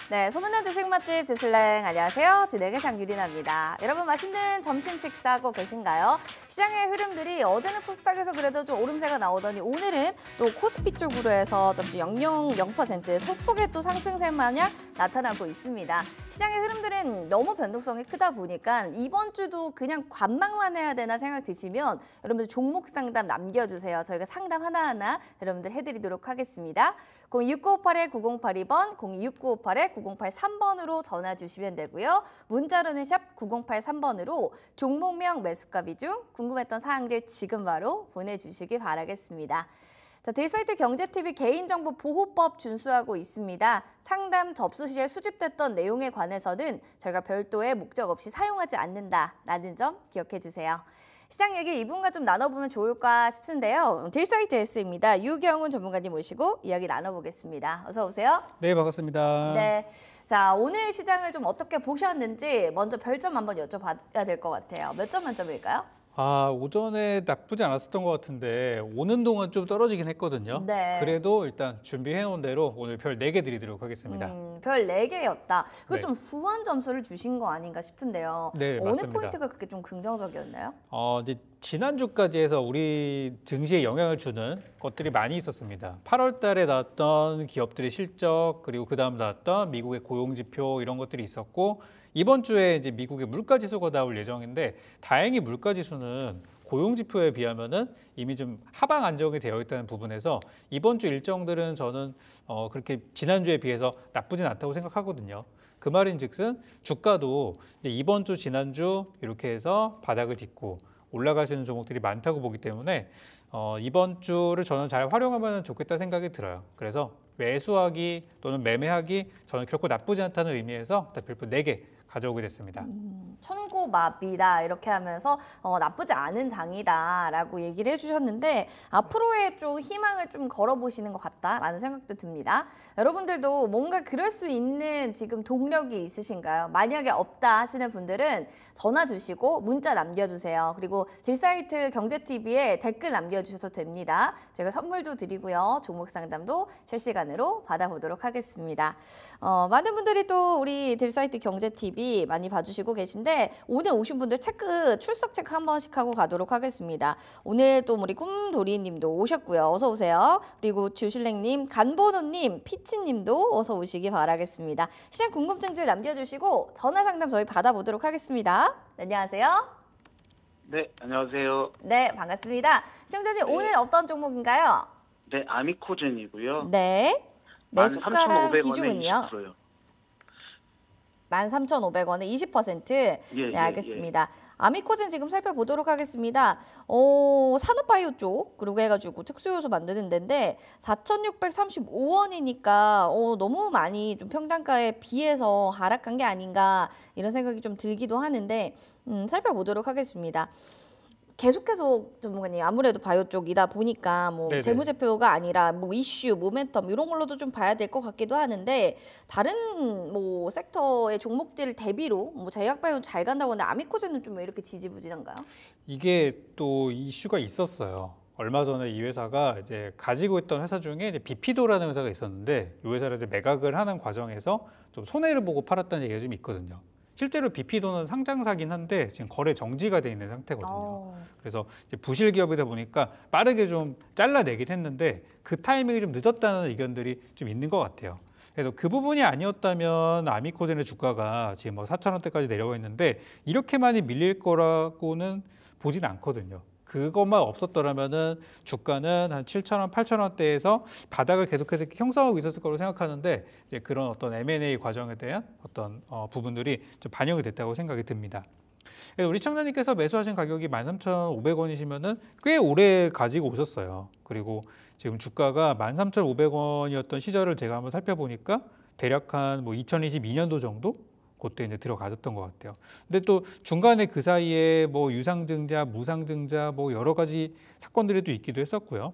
네, 소문난 주식 맛집 주슐랭 안녕하세요. 진행의 장유리나입니다. 여러분 맛있는 점심 식사하고 계신가요? 시장의 흐름들이 어제는 코스닥에서 그래도 좀 오름세가 나오더니 오늘은 또 코스피 쪽으로 해서 0.000% 소폭의 또 상승세 마냥 나타나고 있습니다. 시장의 흐름들은 너무 변동성이 크다 보니까 이번 주도 그냥 관망만 해야 되나 생각 드시면 여러분들 종목 상담 남겨주세요. 저희가 상담 하나하나 여러분들 해드리도록 하겠습니다. 02958-9082번, 02958-9083번으로 전화 주시면 되고요. 문자로는 샵 9083번으로 종목명 매수가 비중, 궁금했던 사항들 지금 바로 보내주시기 바라겠습니다. 자, 딜사이트 경제TV 개인정보보호법 준수하고 있습니다. 상담 접수 시에 수집됐던 내용에 관해서는 저희가 별도의 목적 없이 사용하지 않는다라는 점 기억해 주세요. 시장 얘기 이분과 좀 나눠보면 좋을까 싶은데요. 딜사이트S입니다. 유경훈 전문가님 모시고 이야기 나눠보겠습니다. 어서 오세요. 네, 반갑습니다. 네, 자 오늘 시장을 좀 어떻게 보셨는지 먼저 별점 한번 여쭤봐야 될 것 같아요. 몇 점 만점일까요? 오전에 나쁘지 않았었던 것 같은데 오는 동안 좀 떨어지긴 했거든요. 네. 그래도 일단 준비해놓은 대로 오늘 별 4개 드리도록 하겠습니다. 별 4개였다. 그거 네. 좀 후한 점수를 주신 거 아닌가 싶은데요. 네, 어느 맞습니다. 포인트가 그렇게 좀 긍정적이었나요? 이제 지난주까지 해서 우리 증시에 영향을 주는 것들이 많이 있었습니다. 8월 달에 나왔던 기업들의 실적, 그리고 그다음 나왔던 미국의 고용지표 이런 것들이 있었고 이번 주에 이제 미국의 물가지수가 나올 예정인데 다행히 물가지수는 고용지표에 비하면은 이미 좀 하방 안정이 되어 있다는 부분에서 이번 주 일정들은 저는 그렇게 지난주에 비해서 나쁘진 않다고 생각하거든요. 그 말인즉슨 주가도 이제 이번 주 지난주 이렇게 해서 바닥을 딛고 올라갈 수 있는 종목들이 많다고 보기 때문에 이번 주를 저는 잘 활용하면 좋겠다 생각이 들어요. 그래서 매수하기 또는 매매하기 저는 결코 나쁘지 않다는 의미에서 별표 4개 가져오게 됐습니다. 천고마비다 이렇게 하면서 나쁘지 않은 장이다라고 얘기를 해주셨는데 앞으로의 좀 희망을 좀 걸어보시는 것 같다라는 생각도 듭니다. 여러분들도 뭔가 그럴 수 있는 지금 동력이 있으신가요? 만약에 없다 하시는 분들은 전화 주시고 문자 남겨주세요. 그리고 딜사이트 경제TV에 댓글 남겨주셔도 됩니다. 저희가 선물도 드리고요. 종목 상담도 실시간으로 받아보도록 하겠습니다. 많은 분들이 또 우리 딜사이트 경제TV 많이 봐주시고 계신데 오늘 오신 분들 출석 체크 한 번씩 하고 가도록 하겠습니다. 오늘 또 우리 꿈도리님도 오셨고요. 어서 오세요. 그리고 주슐랭님, 간보노님, 피치님도 어서 오시기 바라겠습니다. 시장 궁금증들 남겨주시고 전화 상담 저희 받아보도록 하겠습니다. 네, 안녕하세요. 네, 안녕하세요. 네, 반갑습니다. 시청자님 오늘 어떤 종목인가요? 네, 아미코젠이고요. 네. 매수가랑 13,500원에 비중은요? 20%요. 13,500원에 20%. 네, 알겠습니다. 예. 아미코젠 지금 살펴보도록 하겠습니다. 산업바이오 쪽 그리고 해가지고 특수요소 만드는 데인데 4,635원이니까 너무 많이 좀 평단가에 비해서 하락한 게 아닌가 이런 생각이 좀 들기도 하는데 살펴보도록 하겠습니다. 계속해서 전문가님 아무래도 바이오 쪽이다 보니까 뭐 네네. 재무제표가 아니라 뭐 이슈, 모멘텀 이런 걸로도 좀 봐야 될 것 같기도 하는데 다른 뭐 섹터의 종목들 대비로 뭐 제약바이오 잘 간다고 하는데 아미코젠은 좀 왜 이렇게 지지부진한가요? 이게 또 이슈가 있었어요. 얼마 전에 이 회사가 이제 가지고 있던 회사 중에 이제 비피도라는 회사가 있었는데 이 회사를 이제 매각을 하는 과정에서 좀 손해를 보고 팔았다는 얘기가 좀 있거든요. 실제로 비피도는 상장사긴 한데 지금 거래 정지가 돼 있는 상태거든요. 그래서 이제 부실 기업이다 보니까 빠르게 좀 잘라내긴 했는데 그 타이밍이 좀 늦었다는 의견들이 좀 있는 것 같아요. 그래서 그 부분이 아니었다면 아미코젠의 주가가 지금 뭐 4,000원대까지 내려와 있는데 이렇게 많이 밀릴 거라고는 보진 않거든요. 그것만 없었더라면은 주가는 한 7,000원, 8,000원대에서 바닥을 계속해서 형성하고 있었을 거로 생각하는데 이제 그런 어떤 M&A 과정에 대한 어떤 부분들이 좀 반영이 됐다고 생각이 듭니다. 그래서 우리 청자님께서 매수하신 가격이 13,500원이시면은 꽤 오래 가지고 오셨어요. 그리고 지금 주가가 13,500원이었던 시절을 제가 한번 살펴보니까 대략 한 뭐 2022년도 정도 그때 이제 들어가셨던 것 같아요. 근데 또 중간에 그 사이에 뭐 유상증자, 무상증자 뭐 여러 가지 사건들이 또 있기도 했었고요.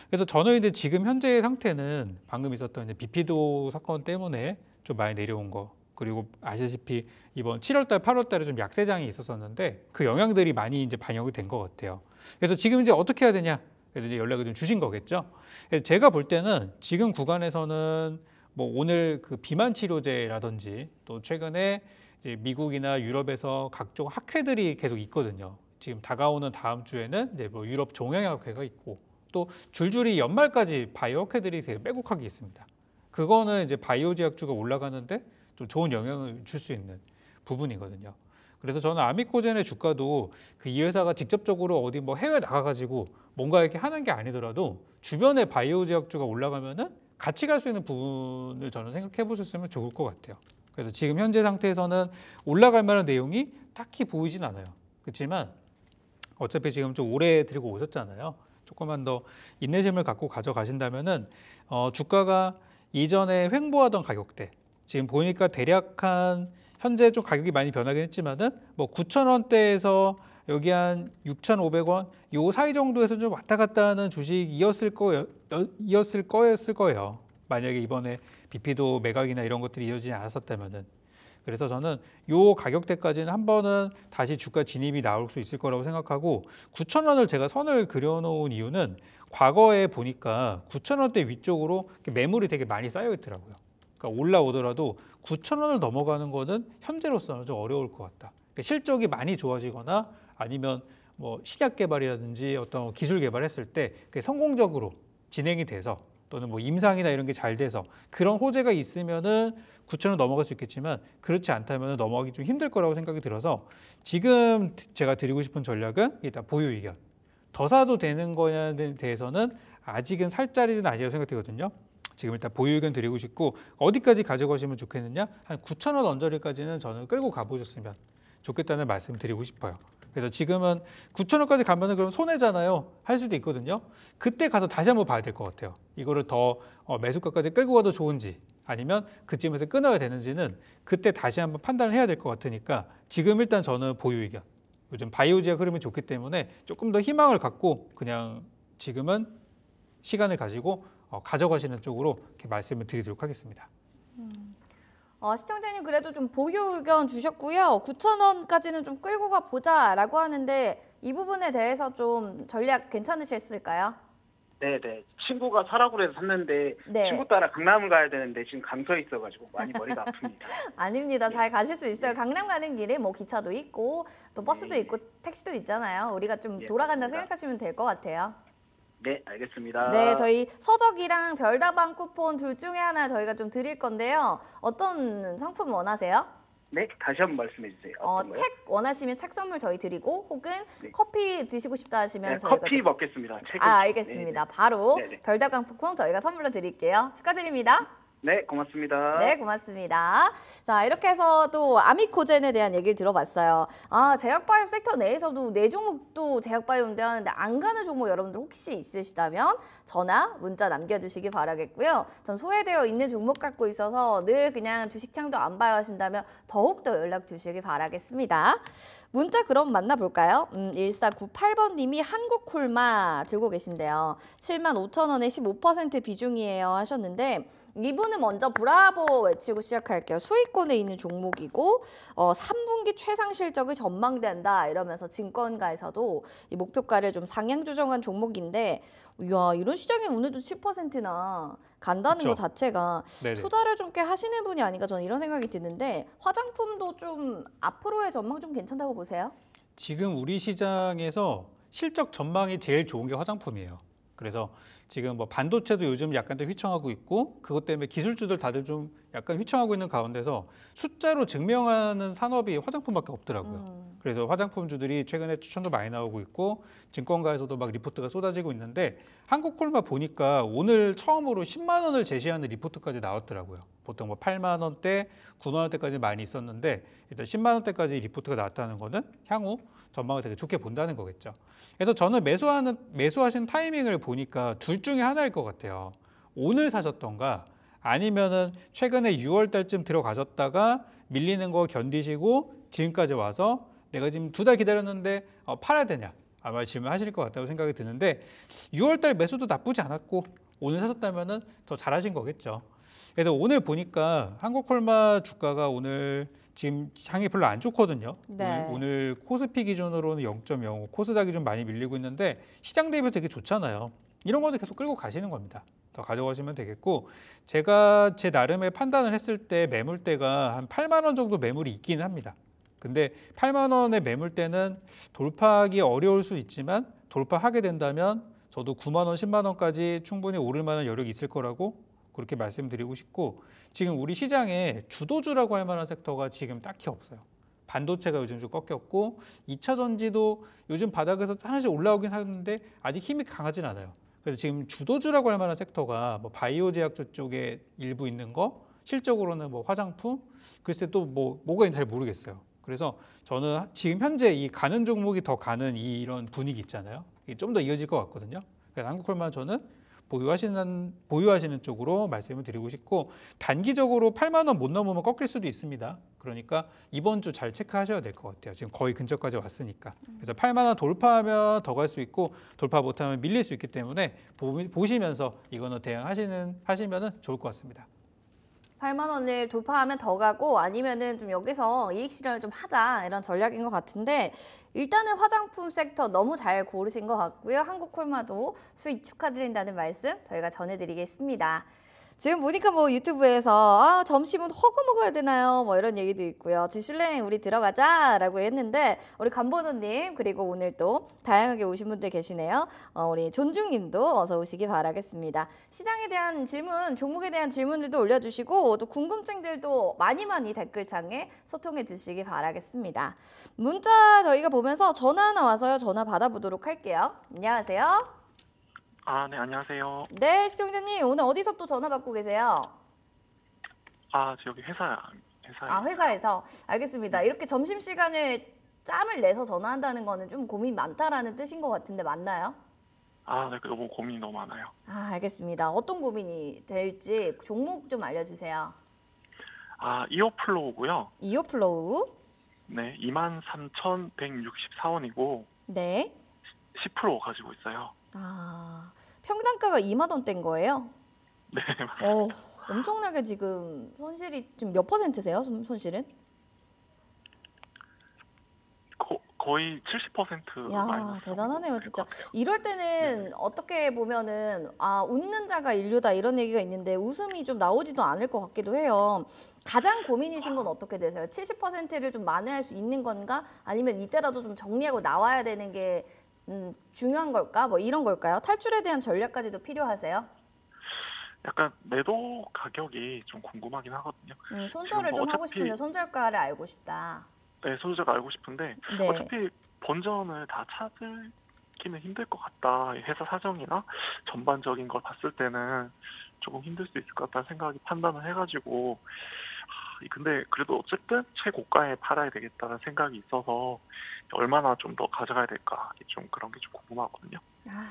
그래서 저는 이제 지금 현재의 상태는 방금 있었던 이제 비피도 사건 때문에 좀 많이 내려온 거. 그리고 아시다시피 이번 7월달, 8월달에 좀 약세장이 있었었는데 그 영향들이 많이 이제 반영이 된 것 같아요. 그래서 지금 이제 어떻게 해야 되냐? 그래서 이제 연락을 좀 주신 거겠죠. 그래서 제가 볼 때는 지금 구간에서는 뭐 오늘 그 비만 치료제라든지 또 최근에 이제 미국이나 유럽에서 각종 학회들이 계속 있거든요. 지금 다가오는 다음 주에는 이제 뭐 유럽 종양학회가 있고 또 줄줄이 연말까지 바이오 학회들이 되게 빼곡하게 있습니다. 그거는 이제 바이오 제약주가 올라가는데 좀 좋은 영향을 줄 수 있는 부분이거든요. 그래서 저는 아미코젠의 주가도 그 이 회사가 직접적으로 어디 뭐 해외 나가가지고 뭔가 이렇게 하는 게 아니더라도 주변에 바이오 제약주가 올라가면은 같이 갈 수 있는 부분을 저는 생각해 보셨으면 좋을 것 같아요. 그래서 지금 현재 상태에서는 올라갈 만한 내용이 딱히 보이진 않아요. 그렇지만 어차피 지금 좀 오래 들고 오셨잖아요. 조금만 더 인내심을 갖고 가져가신다면은 주가가 이전에 횡보하던 가격대 지금 보니까 대략 한 현재 좀 가격이 많이 변하긴 했지만은 뭐 9,000원대에서 여기 한 6,500원 요 사이 정도에서 좀 왔다 갔다 하는 주식이었을 거예요. 만약에 이번에 비피도 매각이나 이런 것들이 이어지지 않았었다면은. 그래서 저는 요 가격대까지는 한 번은 다시 주가 진입이 나올 수 있을 거라고 생각하고 9,000원을 제가 선을 그려놓은 이유는 과거에 보니까 9,000원대 위쪽으로 매물이 되게 많이 쌓여 있더라고요. 그러니까 올라오더라도 9,000원을 넘어가는 거는 현재로서는 좀 어려울 것 같다. 그러니까 실적이 많이 좋아지거나 아니면 뭐 신약 개발이라든지 어떤 기술 개발했을 때 그게 성공적으로 진행이 돼서 또는 뭐 임상이나 이런 게 잘 돼서 그런 호재가 있으면은 9,000원 넘어갈 수 있겠지만 그렇지 않다면 넘어가기 좀 힘들 거라고 생각이 들어서 지금 제가 드리고 싶은 전략은 일단 보유 의견. 더 사도 되는 거냐에 대해서는 아직은 살 자리는 아니라고 생각되거든요. 지금 일단 보유 의견 드리고 싶고 어디까지 가져가시면 좋겠느냐? 한 9,000원 언저리까지는 저는 끌고 가보셨으면 좋겠다는 말씀 드리고 싶어요. 그래서 지금은 9,000원까지 가면은 그럼 손해잖아요. 할 수도 있거든요. 그때 가서 다시 한번 봐야 될 것 같아요. 이거를 더 매수가까지 끌고 가도 좋은지 아니면 그쯤에서 끊어야 되는지는 그때 다시 한번 판단을 해야 될 것 같으니까 지금 일단 저는 보유 의견. 요즘 바이오 제약 흐름이 좋기 때문에 조금 더 희망을 갖고 그냥 지금은 시간을 가지고 가져가시는 쪽으로 이렇게 말씀을 드리도록 하겠습니다. 시청자님 그래도 좀 보유 의견 주셨고요. 9,000원까지는 좀 끌고 가 보자라고 하는데 이 부분에 대해서 좀 전략 괜찮으셨을까요? 네네. 친구가 사라고 그래서 샀는데 네. 친구 따라 강남 가야 되는데 지금 강서에 있어가지고 많이 머리가 아픕니다. 아닙니다. 잘 가실 수 있어요. 강남 가는 길에 뭐 기차도 있고 또 버스도 예. 있고 택시도 있잖아요. 우리가 좀 예, 돌아간다 맞습니다. 생각하시면 될 것 같아요. 네, 알겠습니다. 네, 저희 서적이랑 별다방 쿠폰 둘 중에 하나 저희가 좀 드릴 건데요. 어떤 상품 원하세요? 네, 다시 한번 말씀해 주세요. 어떤 거요? 책 원하시면 책 선물 저희 드리고 혹은 네. 커피 드시고 싶다 하시면 네, 저희가 커피 또- 먹겠습니다. 책은. 알겠습니다. 바로 네네. 별다방 쿠폰 저희가 선물로 드릴게요. 축하드립니다. 네, 고맙습니다. 네, 고맙습니다. 자, 이렇게 해서 또 아미코젠에 대한 얘기를 들어봤어요. 제약바이오 섹터 내에서도 네 종목도 제약바이오인데 하는데 안 가는 종목 여러분들 혹시 있으시다면 전화, 문자 남겨주시기 바라겠고요. 전 소외되어 있는 종목 갖고 있어서 늘 그냥 주식창도 안 봐요 하신다면 더욱더 연락 주시기 바라겠습니다. 문자 그럼 만나볼까요? 1498번님이 한국콜마 들고 계신데요. 75,000원에 15% 비중이에요 하셨는데 이분은 먼저 브라보 외치고 시작할게요. 수익권에 있는 종목이고 3분기 최상 실적을 전망된다 이러면서 증권가에서도 이 목표가를 좀 상향 조정한 종목인데 이야 이런 시장에 오늘도 7%나 간다는 그쵸. 것 자체가 네네. 투자를 좀 꽤 하시는 분이 아닌가 저는 이런 생각이 드는데 화장품도 좀 앞으로의 전망 좀 괜찮다고 보세요? 지금 우리 시장에서 실적 전망이 제일 좋은 게 화장품이에요. 그래서 지금 뭐 반도체도 요즘 약간 더 휘청하고 있고 그것 때문에 기술주들 다들 좀 약간 휘청하고 있는 가운데서 숫자로 증명하는 산업이 화장품밖에 없더라고요. 그래서 화장품주들이 최근에 추천도 많이 나오고 있고 증권가에서도 막 리포트가 쏟아지고 있는데 한국콜마 보니까 오늘 처음으로 10만 원을 제시하는 리포트까지 나왔더라고요. 보통 뭐 8만 원대, 9만 원대까지 많이 있었는데 일단 10만 원대까지 리포트가 나왔다는 거는 향후 전망을 되게 좋게 본다는 거겠죠. 그래서 저는 매수하신 타이밍을 보니까 둘 중에 하나일 것 같아요. 오늘 사셨던가 아니면은 최근에 6월 달쯤 들어가셨다가 밀리는 거 견디시고 지금까지 와서 내가 지금 2달 기다렸는데 팔아야 되냐 아마 질문하실 것 같다고 생각이 드는데 6월 달 매수도 나쁘지 않았고 오늘 사셨다면은 더 잘하신 거겠죠. 그래서 오늘 보니까 한국콜마 주가가 오늘 지금 장이 별로 안 좋거든요. 네. 오늘 코스피 기준으로는 0.05, 코스닥이 좀 많이 밀리고 있는데 시장 대비 되게 좋잖아요. 이런 거는 계속 끌고 가시는 겁니다. 더 가져가시면 되겠고 제가 제 나름의 판단을 했을 때 매물대가 한 8만 원 정도 매물이 있기는 합니다. 근데 8만 원의 매물대는 돌파하기 어려울 수 있지만 돌파하게 된다면 저도 9만 원, 10만 원까지 충분히 오를 만한 여력이 있을 거라고 그렇게 말씀드리고 싶고 지금 우리 시장에 주도주라고 할 만한 섹터가 지금 딱히 없어요. 반도체가 요즘 좀 꺾였고 2차 전지도 요즘 바닥에서 하나씩 올라오긴 하는데 아직 힘이 강하진 않아요. 그래서 지금 주도주라고 할 만한 섹터가 뭐 바이오 제약조 쪽에 일부 있는 거, 실적으로는 뭐 화장품, 글쎄 또 뭐가 있는지 잘 모르겠어요. 그래서 저는 지금 현재 이 가는 종목이 더 가는 이런 분위기 있잖아요. 이게 좀 더 이어질 것 같거든요. 그래서 한국콜만 저는 보유하시는 쪽으로 말씀을 드리고 싶고 단기적으로 8만 원 못 넘으면 꺾일 수도 있습니다. 그러니까 이번 주 잘 체크하셔야 될 것 같아요. 지금 거의 근처까지 왔으니까. 그래서 8만 원 돌파하면 더 갈 수 있고 돌파 못하면 밀릴 수 있기 때문에 보시면서 이거는 하시면은 좋을 것 같습니다. 8만 원을 돌파하면 더 가고 아니면은 좀 여기서 이익 실현을 좀 하자 이런 전략인 것 같은데 일단은 화장품 섹터 너무 잘 고르신 것 같고요. 한국콜마도 수익 축하드린다는 말씀 저희가 전해드리겠습니다. 지금 보니까 뭐 유튜브에서 점심은 허거 먹어야 되나요? 뭐 이런 얘기도 있고요. 주슐랭 우리 들어가자라고 했는데 우리 간번호님 그리고 오늘 또 다양하게 오신 분들 계시네요. 우리 존중님도 어서 오시기 바라겠습니다. 시장에 대한 질문, 종목에 대한 질문들도 올려주시고 또 궁금증들도 많이 댓글창에 소통해 주시기 바라겠습니다. 문자 저희가 보면서 전화 하나 와서요. 전화 받아보도록 할게요. 안녕하세요. 네, 안녕하세요. 네, 시청자님 오늘 어디서 또 전화 받고 계세요? 저 여기 회사에. 회사에서. 알겠습니다. 이렇게 점심시간을 짬을 내서 전화한다는 거는 좀 고민 많다라는 뜻인 것 같은데 맞나요? 네, 너무 고민이 너무 많아요. 알겠습니다. 어떤 고민이 될지 종목 좀 알려주세요. 이오플로우고요. 이오플로우. 네, 23,164원이고 네. 10% 가지고 있어요. 평단가가 2만 원대인 거예요? 네, 엄청나게 지금 손실이 지금 몇 %세요? 손실은? 거의 70% 야, 대단하네요, 진짜. 이럴 때는 어떻게 보면은 웃는 자가 인류다 이런 얘기가 있는데 웃음이 좀 나오지도 않을 것 같기도 해요. 가장 고민이신 건 어떻게 되세요? 70%를 좀 만회할 수 있는 건가? 아니면 이때라도 좀 정리하고 나와야 되는 게 중요한 걸까? 뭐 이런 걸까요? 탈출에 대한 전략까지도 필요하세요? 약간 매도 가격이 좀 궁금하긴 하거든요. 손절을 좀 하고 싶은데 손절가를 알고 싶다. 네, 손절가 알고 싶은데 네. 어차피 본전을 다 찾기는 힘들 것 같다. 회사 사정이나 전반적인 걸 봤을 때는 조금 힘들 수 있을 것 같다는 생각이 판단을 해가지고 근데 그래도 어쨌든 최고가에 팔아야 되겠다는 생각이 있어서 얼마나 좀 더 가져가야 될까 좀 그런 게 좀 궁금하거든요.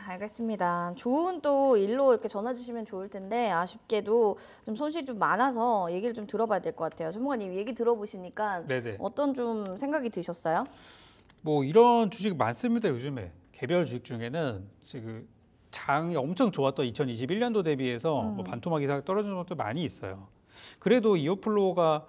알겠습니다. 좋은 또 일로 이렇게 전화 주시면 좋을 텐데 아쉽게도 좀 손실이 좀 많아서 얘기를 좀 들어봐야 될 것 같아요. 전문가님 얘기 들어보시니까 네네. 어떤 좀 생각이 드셨어요? 뭐 이런 주식 많습니다. 요즘에 개별 주식 중에는 지금 장이 엄청 좋았던 2021년도 대비해서 뭐 반토막 이상 떨어지는 것도 많이 있어요. 그래도 이오플로우가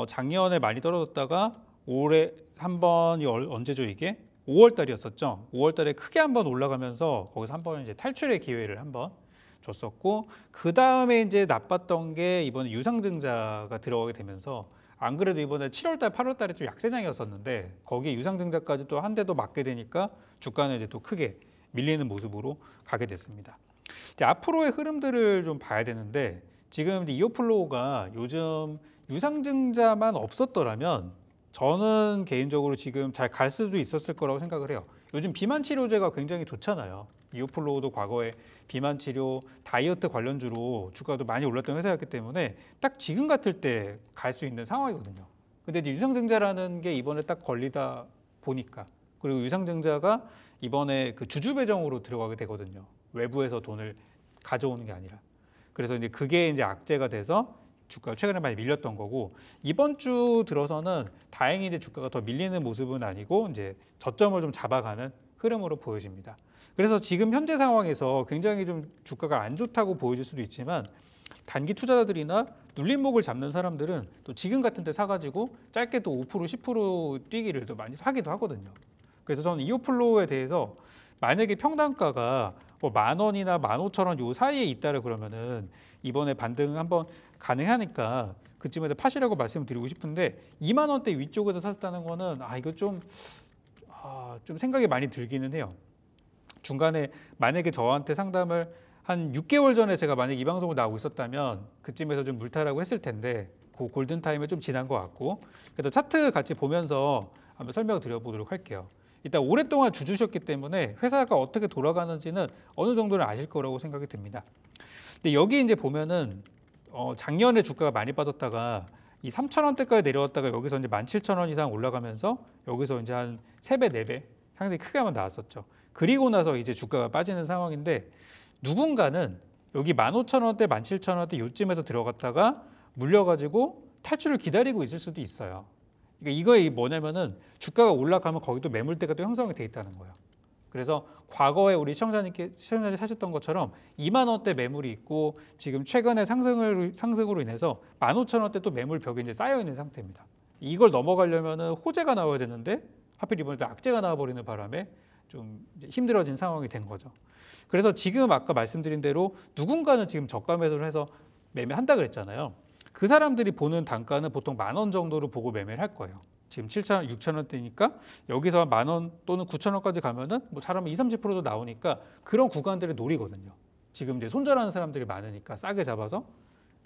작년에 많이 떨어졌다가 올해 한 번이 언제죠 이게? 5월 달이었었죠. 5월 달에 크게 한번 올라가면서 거기서 한번 이제 탈출의 기회를 한번 줬었고 그 다음에 이제 나빴던 게 이번에 유상증자가 들어가게 되면서 안 그래도 이번에 7월 달, 8월 달에 좀 약세장이었었는데 거기에 유상증자까지 또 한 대 더 맞게 되니까 주가는 이제 또 크게 밀리는 모습으로 가게 됐습니다. 이제 앞으로의 흐름들을 좀 봐야 되는데 지금 이제 이오플로우가 요즘 유상증자만 없었더라면 저는 개인적으로 지금 잘 갈 수도 있었을 거라고 생각을 해요. 요즘 비만 치료제가 굉장히 좋잖아요. 이오플로우도 과거에 비만 치료, 다이어트 관련주로 주가도 많이 올랐던 회사였기 때문에 딱 지금 같을 때 갈 수 있는 상황이거든요. 근데 이제 유상증자라는 게 이번에 딱 걸리다 보니까 그리고 유상증자가 이번에 그 주주 배정으로 들어가게 되거든요. 외부에서 돈을 가져오는 게 아니라. 그래서 이제 그게 이제 악재가 돼서 주가가 최근에 많이 밀렸던 거고 이번 주 들어서는 다행히 이제 주가가 더 밀리는 모습은 아니고 이제 저점을 좀 잡아가는 흐름으로 보여집니다. 그래서 지금 현재 상황에서 굉장히 좀 주가가 안 좋다고 보여질 수도 있지만 단기 투자자들이나 눌림목을 잡는 사람들은 또 지금 같은 때 사가지고 짧게 또 5% 10% 뛰기를 또 많이 하기도 하거든요. 그래서 저는 이오플로우에 대해서 만약에 평단가가 뭐 10,000원이나 15,000원 요 사이에 있다라 그러면은 이번에 반등 한번 가능하니까 그쯤에서 파시라고 말씀드리고 싶은데 2만 원대 위쪽에서 샀다는 거는 이거 좀 생각이 많이 들기는 해요. 중간에 만약에 저한테 상담을 한 6개월 전에 제가 만약에 이 방송을 나오고 있었다면 그쯤에서 좀 물타라고 했을 텐데 그 골든타임에 좀 지난 것 같고, 그래서 차트 같이 보면서 한번 설명을 드려보도록 할게요. 일단 오랫동안 주주셨기 때문에 회사가 어떻게 돌아가는지는 어느 정도는 아실 거라고 생각이 듭니다. 근데 여기 이제 보면은 작년에 주가가 많이 빠졌다가 이 3,000원대까지 내려왔다가 여기서 이제 17,000원 이상 올라가면서 여기서 이제 한 3배, 4배 상당히 크게 한번 나왔었죠. 그리고 나서 이제 주가가 빠지는 상황인데 누군가는 여기 15,000원대, 17,000원대 요쯤에서 들어갔다가 물려가지고 탈출을 기다리고 있을 수도 있어요. 그러니까 이거에 뭐냐면은 주가가 올라가면 거기도 매물대가 또 형성이 돼 있다는 거예요. 그래서 과거에 우리 시청자님 사셨던 것처럼 2만 원대 매물이 있고 지금 최근에 상승으로 인해서 15,000원대 또 매물 벽에 이제 쌓여 있는 상태입니다. 이걸 넘어가려면은 호재가 나와야 되는데 하필 이번에 또 악재가 나와버리는 바람에 좀 이제 힘들어진 상황이 된 거죠. 그래서 지금 아까 말씀드린 대로 누군가는 지금 저가 매수를 해서 매매한다 그랬잖아요. 그 사람들이 보는 단가는 보통 10,000원 정도로 보고 매매를 할 거예요. 지금 7,000원, 6,000원대니까 여기서 10,000원 또는 9,000원까지 가면은 뭐 잘하면 20~30%도 나오니까 그런 구간들을 노리거든요. 지금 이제 손절하는 사람들이 많으니까 싸게 잡아서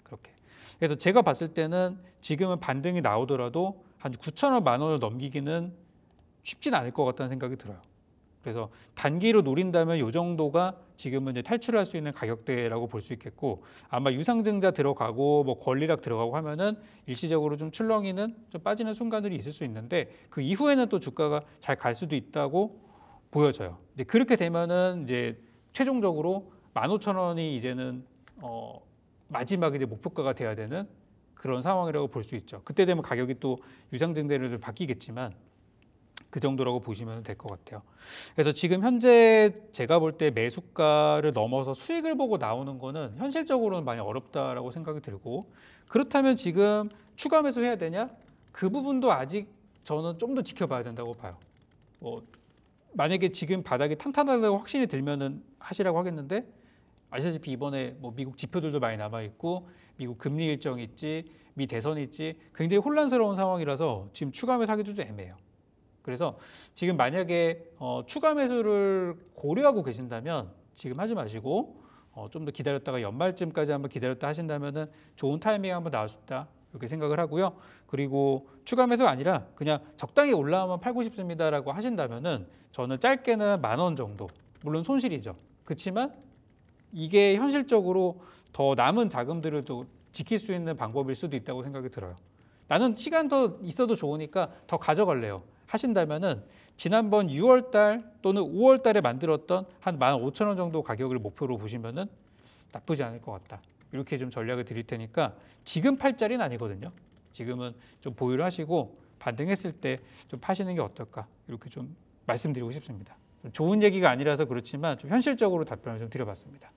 그렇게. 그래서 제가 봤을 때는 지금은 반등이 나오더라도 한 9,000원, 10,000원을 넘기기는 쉽진 않을 것 같다는 생각이 들어요. 그래서 단기로 노린다면 이 정도가 지금은 이제 탈출할 수 있는 가격대라고 볼 수 있겠고, 아마 유상증자 들어가고 뭐 권리락 들어가고 하면은 일시적으로 좀 출렁이는 좀 빠지는 순간들이 있을 수 있는데 그 이후에는 또 주가가 잘 갈 수도 있다고 보여져요. 이제 그렇게 되면은 이제 최종적으로 15,000원이 이제는 마지막 이제 목표가가 돼야 되는 그런 상황이라고 볼 수 있죠. 그때 되면 가격이 또 유상증대로 좀 바뀌겠지만 그 정도라고 보시면 될 것 같아요. 그래서 지금 현재 제가 볼 때 매수가를 넘어서 수익을 보고 나오는 거는 현실적으로는 많이 어렵다라고 생각이 들고, 그렇다면 지금 추가 매수해야 되냐? 그 부분도 아직 저는 좀 더 지켜봐야 된다고 봐요. 만약에 지금 바닥이 탄탄하다고 확신이 들면은 하시라고 하겠는데 아시다시피 이번에 뭐 미국 지표들도 많이 남아 있고 미국 금리 일정이 있지, 미 대선이 있지, 굉장히 혼란스러운 상황이라서 지금 추가 매수하기도 좀 애매해요. 그래서 지금 만약에 추가 매수를 고려하고 계신다면 지금 하지 마시고 좀 더 기다렸다가 연말쯤까지 한번 기다렸다 하신다면은 좋은 타이밍에 한번 나올 수 있다 이렇게 생각을 하고요. 그리고 추가 매수가 아니라 그냥 적당히 올라오면 팔고 싶습니다라고 하신다면은 저는 짧게는 10,000원 정도, 물론 손실이죠. 그렇지만 이게 현실적으로 더 남은 자금들을 또 지킬 수 있는 방법일 수도 있다고 생각이 들어요. 나는 시간 더 있어도 좋으니까 더 가져갈래요 하신다면은 지난번 6월달 또는 5월달에 만들었던 한 15,000원 정도 가격을 목표로 보시면은 나쁘지 않을 것 같다. 이렇게 좀 전략을 드릴 테니까 지금 팔 자리는 아니거든요. 지금은 좀 보유를 하시고 반등했을 때 좀 파시는 게 어떨까 이렇게 좀 말씀드리고 싶습니다. 좀 좋은 얘기가 아니라서 그렇지만 좀 현실적으로 답변을 좀 드려봤습니다.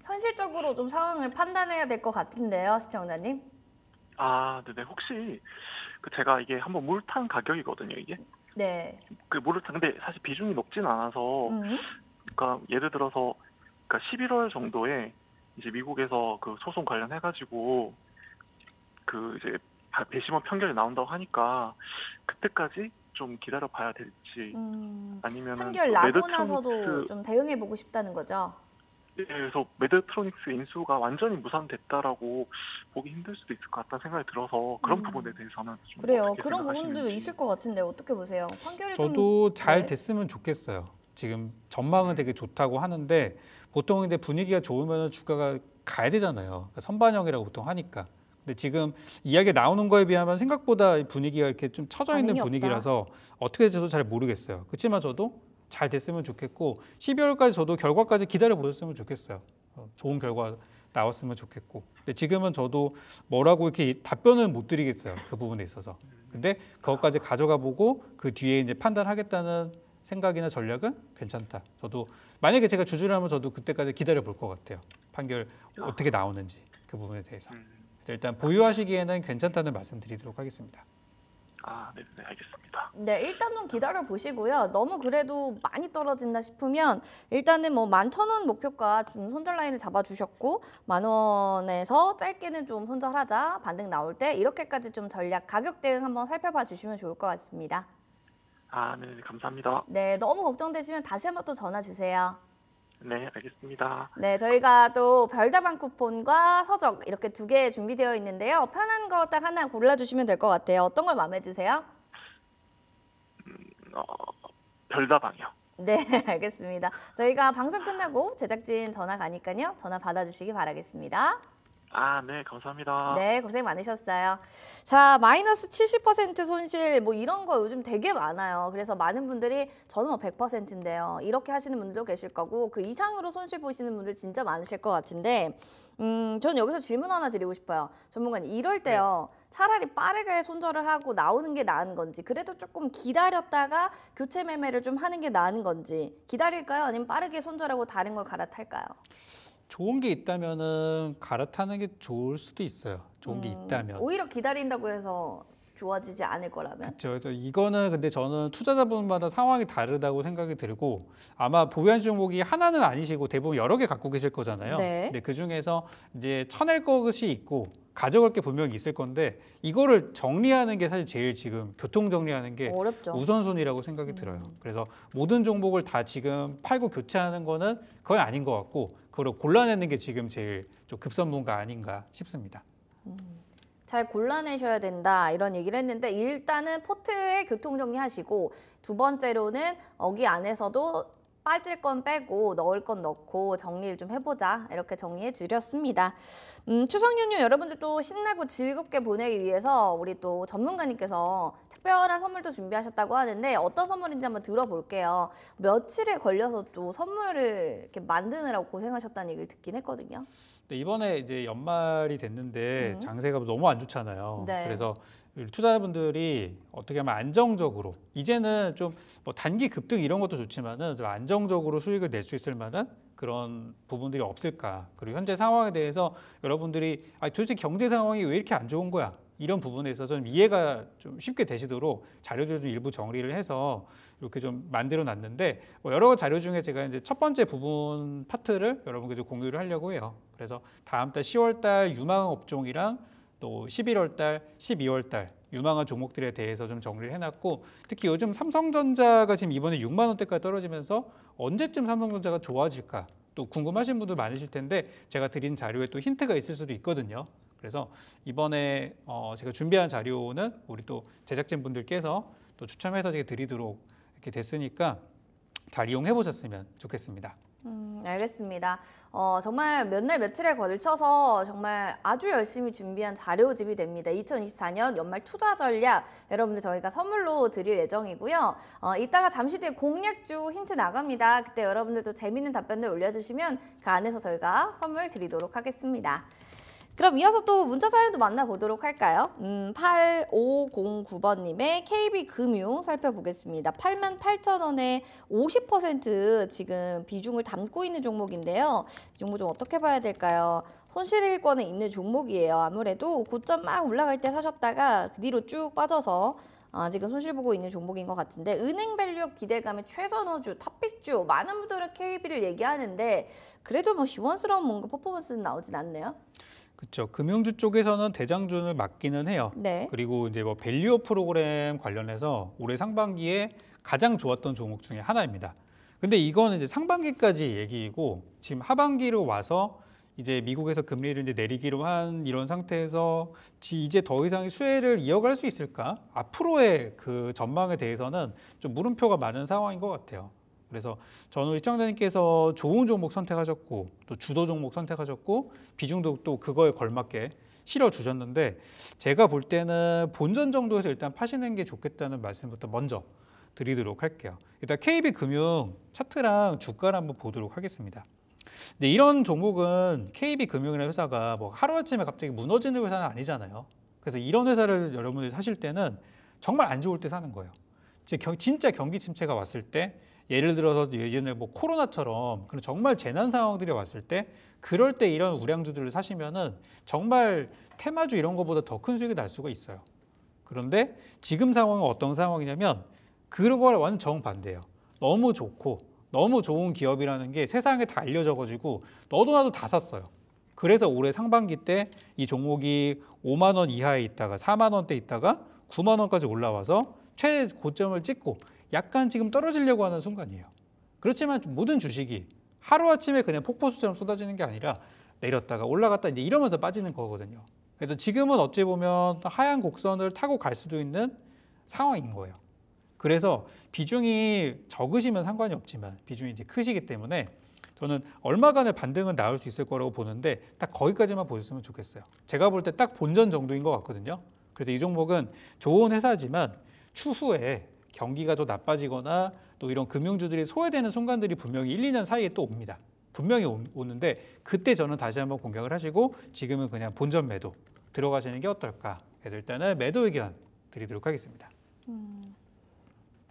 현실적으로 좀 상황을 판단해야 될 것 같은데요, 시청자님. 네네. 혹시 제가 이게 한번 물 탄 가격이거든요, 이게. 네. 그 물을 탄 근데 사실 비중이 높진 않아서, 그러니까 예를 들어서 11월 정도에 이제 미국에서 그 소송 관련해가지고 그 이제 배심원 판결이 나온다고 하니까 그때까지 좀 기다려 봐야 될지, 아니면은 판결 나고 매드트로닉스, 나서도 좀 대응해 보고 싶다는 거죠. 그래서 매드트로닉스 인수가 완전히 무산됐다라고 보기 힘들 수도 있을 것 같다는 생각이 들어서 그런 부분에 대해서는 좀 그래요. 어떻게 그런 부분도 생각하시는지. 있을 것 같은데 어떻게 보세요? 판결이 저도 잘 네. 됐으면 좋겠어요. 지금 전망은 되게 좋다고 하는데 보통 이제 분위기가 좋으면 주가가 가야 되잖아요. 그러니까 선반영이라고 보통 하니까. 근데 지금 이야기가 나오는 거에 비하면 생각보다 분위기가 이렇게 좀 처져 있는 반응이 분위기라서 어떻게 될지도 잘 모르겠어요. 그렇지만 저도 잘 됐으면 좋겠고 12월까지 저도 결과까지 기다려 보셨으면 좋겠어요. 좋은 결과 나왔으면 좋겠고. 근데 지금은 저도 뭐라고 이렇게 답변은 못 드리겠어요. 그 부분에 있어서. 근데 그것까지 가져가 보고 그 뒤에 이제 판단하겠다는 생각이나 전략은 괜찮다. 저도 만약에 제가 주주라면 저도 그때까지 기다려 볼 것 같아요. 판결 어떻게 나오는지 그 부분에 대해서. 일단 보유하시기에는 괜찮다는 말씀 드리도록 하겠습니다. 네, 알겠습니다. 네, 일단 좀 기다려 보시고요. 너무 그래도 많이 떨어진다 싶으면 일단은 뭐 11,000원 목표가 좀 손절 라인을 잡아주셨고 10,000원에서 짧게는 좀 손절하자 반등 나올 때 이렇게까지 좀 전략 가격 대응 한번 살펴봐 주시면 좋을 것 같습니다. 네, 감사합니다. 네, 너무 걱정되시면 다시 한번 또 전화 주세요. 네, 알겠습니다. 네, 저희가 또 별다방 쿠폰과 서적 이렇게 2개 준비되어 있는데요. 편한 거 딱 하나 골라주시면 될 것 같아요. 어떤 걸 마음에 드세요? 별다방이요. 네, 알겠습니다. 저희가 방송 끝나고 제작진 전화 가니까요. 전화 받아주시기 바라겠습니다. 네, 감사합니다. 네, 고생 많으셨어요. 자, 마이너스 70% 손실 뭐 이런 거 요즘 되게 많아요. 그래서 많은 분들이 저는 뭐 100%인데요. 이렇게 하시는 분들도 계실 거고 그 이상으로 손실 보시는 분들 진짜 많으실 것 같은데 저는 여기서 질문 하나 드리고 싶어요. 전문가님, 이럴 때요. 차라리 빠르게 손절을 하고 나오는 게 나은 건지 그래도 조금 기다렸다가 교체 매매를 좀 하는 게 나은 건지 기다릴까요? 아니면 빠르게 손절하고 다른 걸 갈아탈까요? 좋은 게 있다면은 갈아타는 게 좋을 수도 있어요. 좋은 게 있다면. 오히려 기다린다고 해서 좋아지지 않을 거라면? 그렇죠. 그래서 이거는 근데 저는 투자자분마다 상황이 다르다고 생각이 들고 아마 보유한 종목이 하나는 아니시고 대부분 여러 개 갖고 계실 거잖아요. 네. 근데 그 중에서 이제 쳐낼 것이 있고 가져갈 게 분명히 있을 건데 이거를 정리하는 게 사실 제일 지금 교통 정리하는 게 어렵죠. 우선순위라고 생각이 들어요. 그래서 모든 종목을 다 지금 팔고 교체하는 거는 그건 아닌 것 같고 그걸 골라내는 게 지금 제일 좀 급선무가 아닌가 싶습니다. 잘 골라내셔야 된다 이런 얘기를 했는데 일단은 포트에 교통 정리하시고 두 번째로는 여기 안에서도 빠질 건 빼고 넣을 건 넣고 정리를 좀 해보자 이렇게 정리해 드렸습니다. 추석 연휴 여러분들 또 신나고 즐겁게 보내기 위해서 우리 또 전문가님께서 특별한 선물도 준비하셨다고 하는데 어떤 선물인지 한번 들어볼게요. 며칠에 걸려서 또 선물을 이렇게 만드느라고 고생하셨다는 얘기를 듣긴 했거든요. 네, 이번에 이제 연말이 됐는데 장세가 너무 안 좋잖아요. 네. 그래서 우리 투자자분들이 어떻게 하면 안정적으로 이제는 좀 뭐 단기 급등 이런 것도 좋지만은 좀 안정적으로 수익을 낼 수 있을 만한 그런 부분들이 없을까? 그리고 현재 상황에 대해서 여러분들이 도대체 경제 상황이 왜 이렇게 안 좋은 거야? 이런 부분에 있어서 좀 이해가 좀 쉽게 되시도록 자료들도 일부 정리를 해서 이렇게 좀 만들어 놨는데 뭐 여러 자료 중에 제가 이제 첫 번째 부분 파트를 여러분께 좀 공유를 하려고 해요. 그래서 다음 달 10월 달 유망 업종이랑 또 11월 달, 12월 달 유망한 종목들에 대해서 좀 정리를 해놨고 특히 요즘 삼성전자가 지금 이번에 6만 원대까지 떨어지면서 언제쯤 삼성전자가 좋아질까 또 궁금하신 분들 많으실 텐데 제가 드린 자료에 또 힌트가 있을 수도 있거든요. 그래서 이번에 제가 준비한 자료는 우리 또 제작진 분들께서 또 추첨해서 제가 드리도록 이렇게 됐으니까 잘 이용해 보셨으면 좋겠습니다. 알겠습니다. 정말 몇 날 며칠에 걸쳐서 정말 아주 열심히 준비한 자료집이 됩니다. 2024년 연말 투자 전략 여러분들 저희가 선물로 드릴 예정이고요. 이따가 잠시 뒤에 공략주 힌트 나갑니다. 그때 여러분들도 재밌는 답변들 올려주시면 그 안에서 저희가 선물 드리도록 하겠습니다. 그럼 이어서 또 문자 사연도 만나보도록 할까요? 8509번님의 KB금융 살펴보겠습니다. 88,000원에 50% 지금 비중을 담고 있는 종목인데요. 이 종목 좀 어떻게 봐야 될까요? 손실일권에 있는 종목이에요. 아무래도 고점 막 올라갈 때 사셨다가 그 뒤로 쭉 빠져서 지금 손실 보고 있는 종목인 것 같은데 은행 밸류업 기대감의 최선호주, 탑픽주 많은 분들은 KB를 얘기하는데 그래도 뭐 시원스러운 뭔가 퍼포먼스는 나오진 않네요. 그렇죠. 금융주 쪽에서는 대장주를 맡기는 해요. 네. 그리고 이제 뭐 밸류업 프로그램 관련해서 올해 상반기에 가장 좋았던 종목 중에 하나입니다. 근데 이거는 이제 상반기까지 얘기이고 지금 하반기로 와서 이제 미국에서 금리를 이제 내리기로 한 이런 상태에서 이제 더 이상의 수혜를 이어갈 수 있을까? 앞으로의 그 전망에 대해서는 좀 물음표가 많은 상황인 것 같아요. 그래서 저는 시청자님께서 좋은 종목 선택하셨고 또 주도 종목 선택하셨고 비중도 또 그거에 걸맞게 실어 주셨는데 제가 볼 때는 본전 정도에서 일단 파시는 게 좋겠다는 말씀부터 먼저 드리도록 할게요. 일단 KB금융 차트랑 주가를 한번 보도록 하겠습니다. 근데 이런 종목은 KB금융이라는 회사가 뭐 하루아침에 갑자기 무너지는 회사는 아니잖아요. 그래서 이런 회사를 여러분들이 사실 때는 정말 안 좋을 때 사는 거예요. 진짜 경기 침체가 왔을 때 예를 들어서 예전에 뭐 코로나처럼 그런 정말 재난 상황들이 왔을 때 그럴 때 이런 우량주들을 사시면은 정말 테마주 이런 거보다 더 큰 수익이 날 수가 있어요. 그런데 지금 상황은 어떤 상황이냐면 그걸 완전 정반대예요. 너무 좋고 너무 좋은 기업이라는 게 세상에 다 알려져가지고 너도 나도 다 샀어요. 그래서 올해 상반기 때 이 종목이 5만 원 이하에 있다가 4만 원대 있다가 9만 원까지 올라와서 최고점을 찍고 약간 지금 떨어지려고 하는 순간이에요. 그렇지만 모든 주식이 하루아침에 그냥 폭포수처럼 쏟아지는 게 아니라 내렸다가 올라갔다 이제 이러면서 빠지는 거거든요. 그래서 지금은 어찌 보면 하얀 곡선을 타고 갈 수도 있는 상황인 거예요. 그래서 비중이 적으시면 상관이 없지만 비중이 이제 크시기 때문에 저는 얼마간의 반등은 나올 수 있을 거라고 보는데 딱 거기까지만 보셨으면 좋겠어요. 제가 볼 때 딱 본전 정도인 것 같거든요. 그래서 이 종목은 좋은 회사지만 추후에 경기가 더 나빠지거나 또 이런 금융주들이 소외되는 순간들이 분명히 1, 2년 사이에 또 옵니다. 분명히 오는데 그때 저는 다시 한번 공략을 하시고 지금은 그냥 본전 매도 들어가시는 게 어떨까. 그래서 일단은 매도 의견 드리도록 하겠습니다.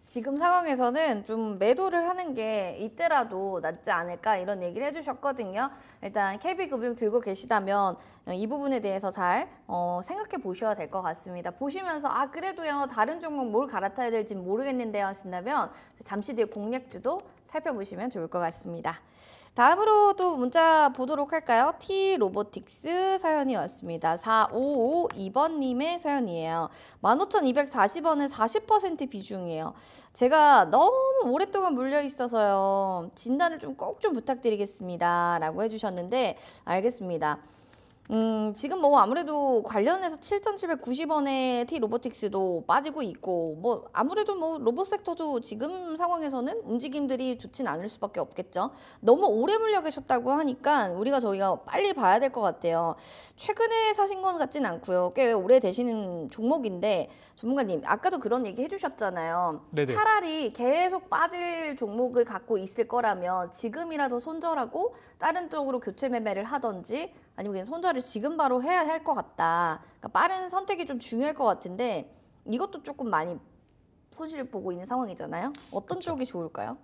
지금 상황에서는 좀 매도를 하는 게 이때라도 낫지 않을까 이런 얘기를 해주셨거든요. 일단 KB금융 들고 계시다면 이 부분에 대해서 잘 생각해 보셔야 될 것 같습니다. 보시면서 아 그래도요 다른 종목 뭘 갈아타야 될지 모르겠는데요 하신다면 잠시 뒤에 공략주도 살펴보시면 좋을 것 같습니다. 다음으로 또 문자 보도록 할까요? T로보틱스 사연이 왔습니다. 4552번님의 사연이에요. 15,240원은 40% 비중이에요. 제가 너무 오랫동안 물려 있어서요. 진단을 좀 꼭 좀 부탁드리겠습니다. 라고 해주셨는데 알겠습니다. 지금 뭐 아무래도 관련해서 7,790원의 T로보틱스도 빠지고 있고 뭐 아무래도 뭐 로봇 섹터도 지금 상황에서는 움직임들이 좋진 않을 수밖에 없겠죠. 너무 오래 물려 계셨다고 하니까 저희가 빨리 봐야 될 것 같아요. 최근에 사신 건 같진 않고요. 꽤 오래 되시는 종목인데 전문가님 아까도 그런 얘기 해주셨잖아요. 네네. 차라리 계속 빠질 종목을 갖고 있을 거라면 지금이라도 손절하고 다른 쪽으로 교체 매매를 하든지 아니면 그냥 손절을 지금 바로 해야 할 것 같다. 그러니까 빠른 선택이 좀 중요할 것 같은데 이것도 조금 많이 손실을 보고 있는 상황이잖아요. 어떤 그쵸. 쪽이 좋을까요?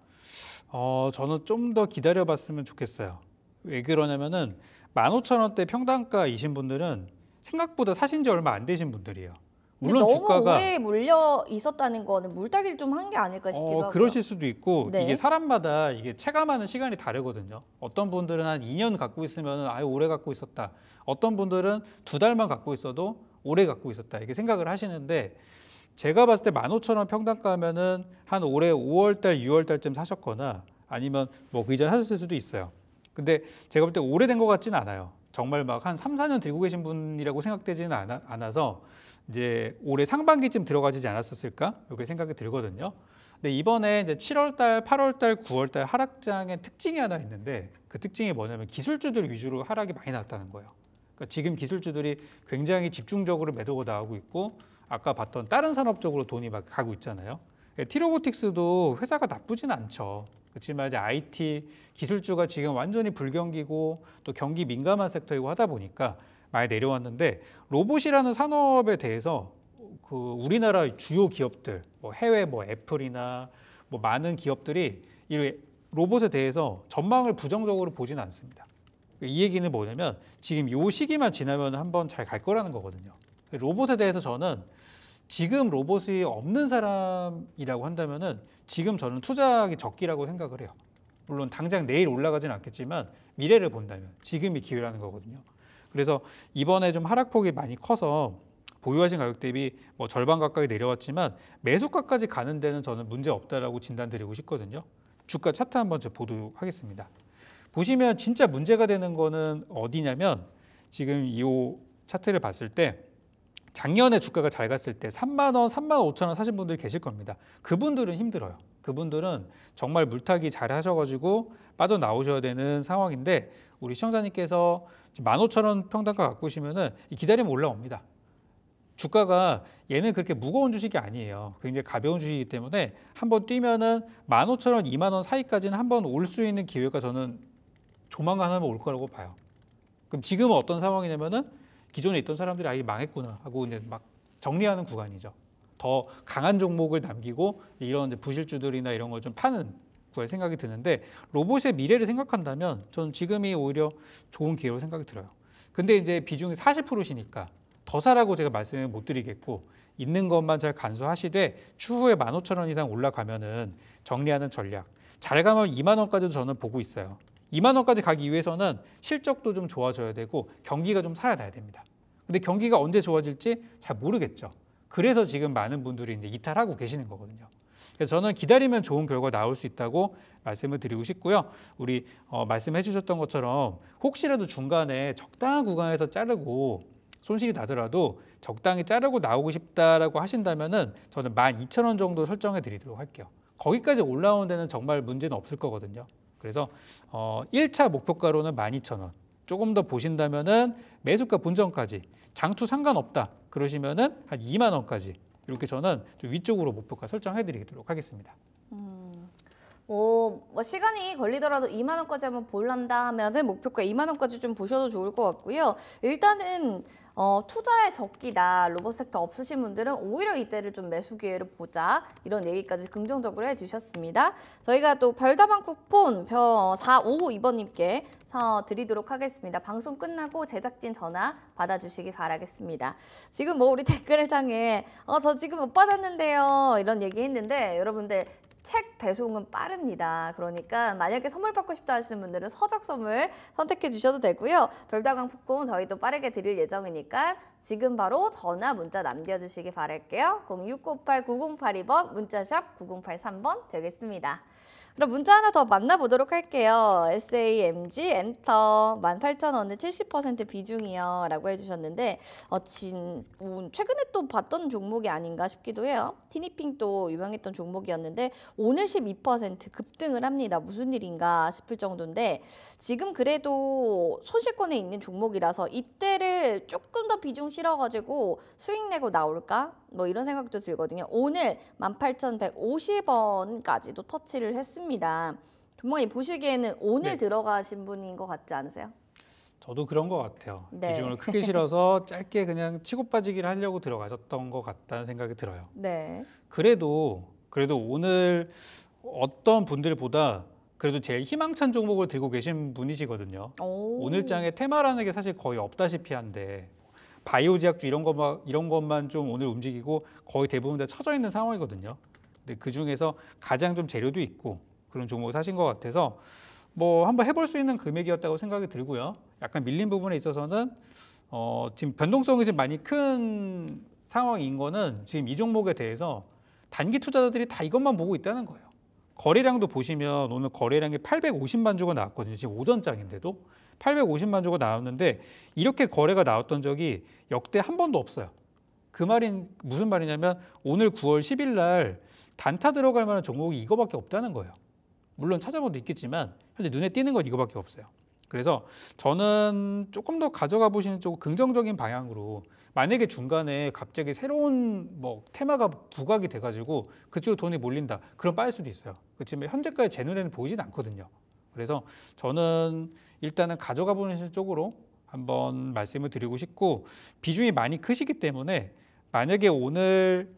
저는 좀 더 기다려봤으면 좋겠어요. 왜 그러냐면은 15,000원대 평단가이신 분들은 생각보다 사신 지 얼마 안 되신 분들이에요. 근데 물론 너무 주가가 오래 물려 있었다는 거는 물타기를 좀 한 게 아닐까 싶기도 하고요. 그러실 수도 있고 네. 이게 사람마다 이게 체감하는 시간이 다르거든요. 어떤 분들은 한 2년 갖고 있으면 아유 오래 갖고 있었다. 어떤 분들은 2달만 갖고 있어도 오래 갖고 있었다. 이렇게 생각을 하시는데 제가 봤을 때 15,000원 평단가면은 한 올해 5월달, 6월달쯤 사셨거나 아니면 뭐 그 이전 하셨을 수도 있어요. 근데 제가 볼 때 오래된 것 같지는 않아요. 정말 막 한 3, 4년 들고 계신 분이라고 생각되지는 않아서 이제 올해 상반기쯤 들어가지지 않았었을까? 이렇게 생각이 들거든요. 근데 이번에 이제 7월달, 8월달, 9월달 하락장의 특징이 하나 있는데 그 특징이 뭐냐면 기술주들 위주로 하락이 많이 나왔다는 거예요. 그러니까 지금 기술주들이 굉장히 집중적으로 매도가 나오고 있고 아까 봤던 다른 산업 쪽으로 돈이 막 가고 있잖아요. T로보틱스도 회사가 나쁘진 않죠. 그렇지만 이제 IT 기술주가 지금 완전히 불경기고 또 경기 민감한 섹터이고 하다 보니까 많이 내려왔는데 로봇이라는 산업에 대해서 그 우리나라 주요 기업들, 뭐 해외 뭐 애플이나 뭐 많은 기업들이 이 로봇에 대해서 전망을 부정적으로 보지는 않습니다. 이 얘기는 뭐냐면 지금 이 시기만 지나면 한번 잘 갈 거라는 거거든요. 로봇에 대해서 저는 지금 로봇이 없는 사람이라고 한다면은 지금 저는 투자하기 적기라고 생각을 해요. 물론 당장 내일 올라가지는 않겠지만 미래를 본다면 지금이 기회라는 거거든요. 그래서 이번에 좀 하락폭이 많이 커서 보유하신 가격 대비 뭐 절반 가까이 내려왔지만 매수가까지 가는 데는 저는 문제 없다라고 진단드리고 싶거든요. 주가 차트 한번 제가 보도하겠습니다. 보시면 진짜 문제가 되는 거는 어디냐면 지금 이 차트를 봤을 때 작년에 주가가 잘 갔을 때 3만 원, 3만 5천 원 사신 분들이 계실 겁니다. 그분들은 힘들어요. 그분들은 정말 물타기 잘 하셔가지고 빠져나오셔야 되는 상황인데 우리 시청자님께서 15,000원 평단가 갖고 오시면은 기다리면 올라옵니다. 주가가 얘는 그렇게 무거운 주식이 아니에요. 굉장히 가벼운 주식이기 때문에 한번 뛰면은 15,000원, 2만 원 사이까지는 한번 올 수 있는 기회가 저는 조만간 한번 올 거라고 봐요. 그럼 지금은 어떤 상황이냐면은 기존에 있던 사람들이 아예 망했구나 하고 이제 막 정리하는 구간이죠. 더 강한 종목을 남기고 이런 부실주들이나 이런 걸 좀 파는 구할 생각이 드는데 로봇의 미래를 생각한다면 저는 지금이 오히려 좋은 기회로 생각이 들어요. 근데 이제 비중이 40%시니까 더 사라고 제가 말씀을 못 드리겠고 있는 것만 잘 간수하시되 추후에 15,000원 이상 올라가면은 정리하는 전략. 잘 가면 2만 원까지도 저는 보고 있어요. 2만 원까지 가기 위해서는 실적도 좀 좋아져야 되고 경기가 좀 살아나야 됩니다. 근데 경기가 언제 좋아질지 잘 모르겠죠. 그래서 지금 많은 분들이 이제 이탈하고 계시는 거거든요. 그래서 저는 기다리면 좋은 결과 나올 수 있다고 말씀을 드리고 싶고요. 우리 말씀해 주셨던 것처럼 혹시라도 중간에 적당한 구간에서 자르고 손실이 나더라도 적당히 자르고 나오고 싶다라고 하신다면은 저는 12,000원 정도 설정해 드리도록 할게요. 거기까지 올라오는 데는 정말 문제는 없을 거거든요. 그래서 1차 목표가로는 12,000원. 조금 더 보신다면은 매수가 본전까지 장투 상관없다. 그러시면은 한 2만 원까지 이렇게 저는 좀 위쪽으로 목표가 설정해 드리도록 하겠습니다. 뭐 시간이 걸리더라도 2만 원까지 한번 볼란다 하면은 목표가 2만 원까지 좀 보셔도 좋을 것 같고요. 일단은 투자의 적기다, 로봇 섹터 없으신 분들은 오히려 이때를 좀 매수 기회를 보자, 이런 얘기까지 긍정적으로 해주셨습니다. 저희가 또 별다방 쿠폰 4552번님께 드리도록 하겠습니다. 방송 끝나고 제작진 전화 받아주시기 바라겠습니다. 지금 뭐 우리 댓글창에 저 지금 못 받았는데요, 이런 얘기 했는데 여러분들 책 배송은 빠릅니다. 그러니까 만약에 선물 받고 싶다 하시는 분들은 서적 선물 선택해 주셔도 되고요. 별다방 쿠폰 저희도 빠르게 드릴 예정이니까 지금 바로 전화 문자 남겨주시기 바랄게요. 06958-9082번 문자샵 9083번 되겠습니다. 그럼 문자 하나 더 만나보도록 할게요. SAMG 엔터 18,000원에 70% 비중이요 라고 해주셨는데 최근에 또 봤던 종목이 아닌가 싶기도 해요. 티니핑도 유명했던 종목이었는데 오늘 12% 급등을 합니다. 무슨 일인가 싶을 정도인데 지금 그래도 손실권에 있는 종목이라서 이때를 조금 더 비중 실어가지고 수익 내고 나올까? 뭐 이런 생각도 들거든요. 오늘 18,150원까지도 터치를 했습니다. 종목이 보시기에는 오늘 들어가신 분인 것 같지 않으세요? 저도 그런 것 같아요. 네. 비중을 크게 실어서 짧게 그냥 치고 빠지기를 하려고 들어가셨던 것 같다는 생각이 들어요. 네. 그래도 오늘 어떤 분들보다 그래도 제일 희망찬 종목을 들고 계신 분이시거든요. 오늘 장에 테마라는 게 사실 거의 없다시피 한데 바이오 제약주 이런 것만 좀 오늘 움직이고 거의 대부분 다 쳐져 있는 상황이거든요. 근데 그 중에서 가장 좀 재료도 있고 그런 종목을 사신 것 같아서 뭐 한번 해볼 수 있는 금액이었다고 생각이 들고요. 약간 밀린 부분에 있어서는 지금 변동성이 좀 많이 큰 상황인 거는 지금 이 종목에 대해서 단기 투자자들이 다 이것만 보고 있다는 거예요. 거래량도 보시면 오늘 거래량이 850만 주가 나왔거든요. 지금 오전장인데도 850만 주가 나왔는데 이렇게 거래가 나왔던 적이 역대 한 번도 없어요. 그 말인 무슨 말이냐면 오늘 9월 10일 날 단타 들어갈 만한 종목이 이거밖에 없다는 거예요. 물론 찾아봐도 있겠지만 현재 눈에 띄는 건 이거밖에 없어요. 그래서 저는 조금 더 가져가 보시는 쪽 긍정적인 방향으로 만약에 중간에 갑자기 새로운 뭐 테마가 부각이 돼가지고 그쪽으로 돈이 몰린다. 그럼 빠질 수도 있어요. 그렇지만 현재까지 제 눈에는 보이진 않거든요. 그래서 저는 일단은 가져가 보는 쪽으로 한번 말씀을 드리고 싶고 비중이 많이 크시기 때문에 만약에 오늘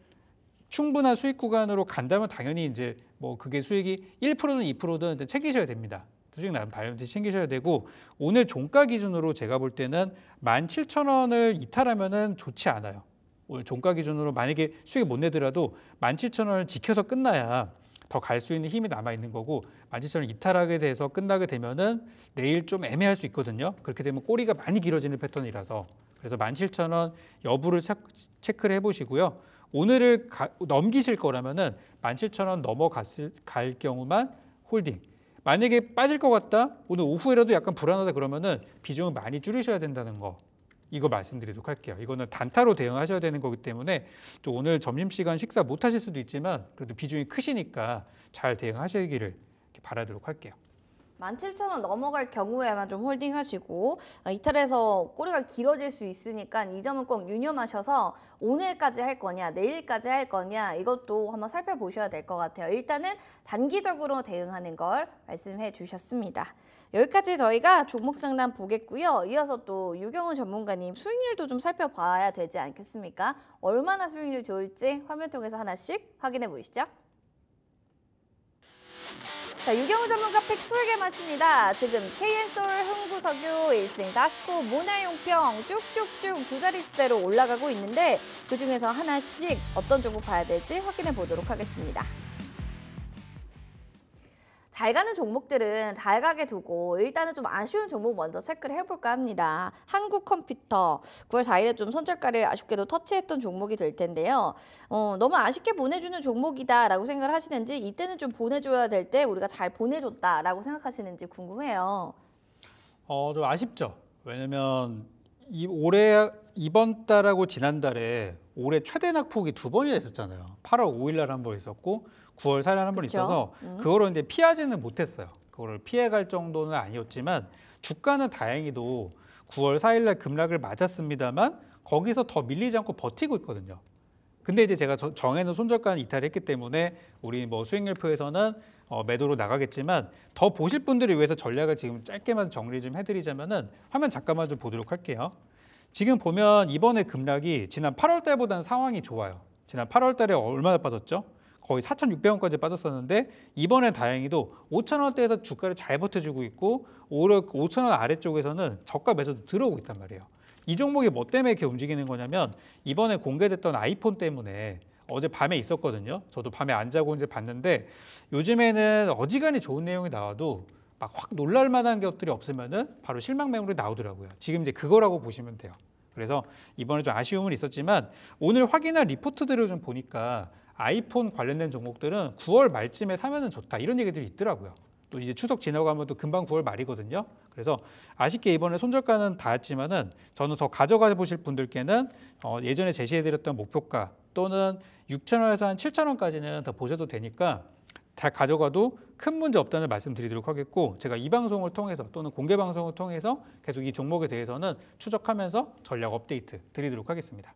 충분한 수익 구간으로 간다면 당연히 이제 뭐 그게 수익이 1%든 2%든 챙기셔야 됩니다. 수익 나면 반드시 챙기셔야 되고 오늘 종가 기준으로 제가 볼 때는 17,000원을 이탈하면은 좋지 않아요. 오늘 종가 기준으로 만약에 수익 못 내더라도 17,000원을 지켜서 끝나야 더 갈 수 있는 힘이 남아 있는 거고 17,000원 이탈하게 돼서 끝나게 되면은 내일 좀 애매할 수 있거든요. 그렇게 되면 꼬리가 많이 길어지는 패턴이라서 그래서 17,000원 여부를 체크를 해보시고요. 오늘을 넘기실 거라면은 17,000원 넘어갈 경우만 홀딩. 만약에 빠질 것 같다, 오늘 오후에라도 약간 불안하다 그러면은 비중을 많이 줄이셔야 된다는 거. 이거 말씀드리도록 할게요. 이거는 단타로 대응하셔야 되는 거기 때문에 또 오늘 점심시간 식사 못 하실 수도 있지만 그래도 비중이 크시니까 잘 대응하시기를 바라도록 할게요. 17,000원 넘어갈 경우에만 좀 홀딩하시고 이탈해서 꼬리가 길어질 수 있으니까 이 점은 꼭 유념하셔서 오늘까지 할 거냐 내일까지 할 거냐 이것도 한번 살펴보셔야 될 것 같아요. 일단은 단기적으로 대응하는 걸 말씀해 주셨습니다. 여기까지 저희가 종목 상담 보겠고요. 이어서 또 유경훈 전문가님 수익률도 좀 살펴봐야 되지 않겠습니까? 얼마나 수익률 좋을지 화면 통해서 하나씩 확인해 보시죠. 자, 유경우 전문가 팩 20개만 지금 KN솔, 흥구석유, 일생, 다스코, 모나용평 쭉쭉쭉 두 자릿수대로 올라가고 있는데 그중에서 하나씩 어떤 종목 봐야 될지 확인해 보도록 하겠습니다. 잘 가는 종목들은 잘 가게 두고 일단은 좀 아쉬운 종목 먼저 체크를 해볼까 합니다. 한국컴퓨터 9월 4일에 좀 손절가를 아쉽게도 터치했던 종목이 될 텐데요. 너무 아쉽게 보내주는 종목이다라고 생각을 하시는지 이때는 좀 보내줘야 될 때 우리가 잘 보내줬다라고 생각하시는지 궁금해요. 좀 아쉽죠. 왜냐면 올해 이번 달하고 지난달에 올해 최대 낙폭이 2번이나 있었잖아요. 8월 5일 날 한 번 있었고 9월 4일 날 한 번 있어서 그거를 이제 피하지는 못했어요. 그거를 피해갈 정도는 아니었지만 주가는 다행히도 9월 4일 날 급락을 맞았습니다만 거기서 더 밀리지 않고 버티고 있거든요. 근데 이제 제가 정해놓은 손절가는 이탈했기 때문에 우리 뭐 수익률표에서는 매도로 나가겠지만 더 보실 분들을 위해서 전략을 지금 짧게만 정리 좀 해드리자면은 화면 잠깐만 좀 보도록 할게요. 지금 보면 이번에 급락이 지난 8월 달보다는 상황이 좋아요. 지난 8월 달에 얼마나 빠졌죠? 거의 4,600원까지 빠졌었는데 이번에 다행히도 5,000원대에서 주가를 잘 버텨주고 있고 오히려 5,000원 아래쪽에서는 저가 매수도 들어오고 있단 말이에요. 이 종목이 뭐 때문에 이렇게 움직이는 거냐면 이번에 공개됐던 아이폰 때문에 어제 밤에 있었거든요. 저도 밤에 안 자고 이제 봤는데 요즘에는 어지간히 좋은 내용이 나와도 막 확 놀랄 만한 것들이 없으면은 바로 실망 매물이 나오더라고요. 지금 이제 그거라고 보시면 돼요. 그래서 이번에 좀 아쉬움은 있었지만 오늘 확인한 리포트들을 좀 보니까 아이폰 관련된 종목들은 9월 말쯤에 사면은 좋다 이런 얘기들이 있더라고요. 또 이제 추석 지나가면 또 금방 9월 말이거든요. 그래서 아쉽게 이번에 손절가는 닿았지만은 저는 더 가져가 보실 분들께는 예전에 제시해드렸던 목표가 또는 6,000원에서 한 7,000원까지는 더 보셔도 되니까 잘 가져가도 큰 문제 없다는 말씀드리도록 하겠고 제가 이 방송을 통해서 또는 공개 방송을 통해서 계속 이 종목에 대해서는 추적하면서 전략 업데이트 드리도록 하겠습니다.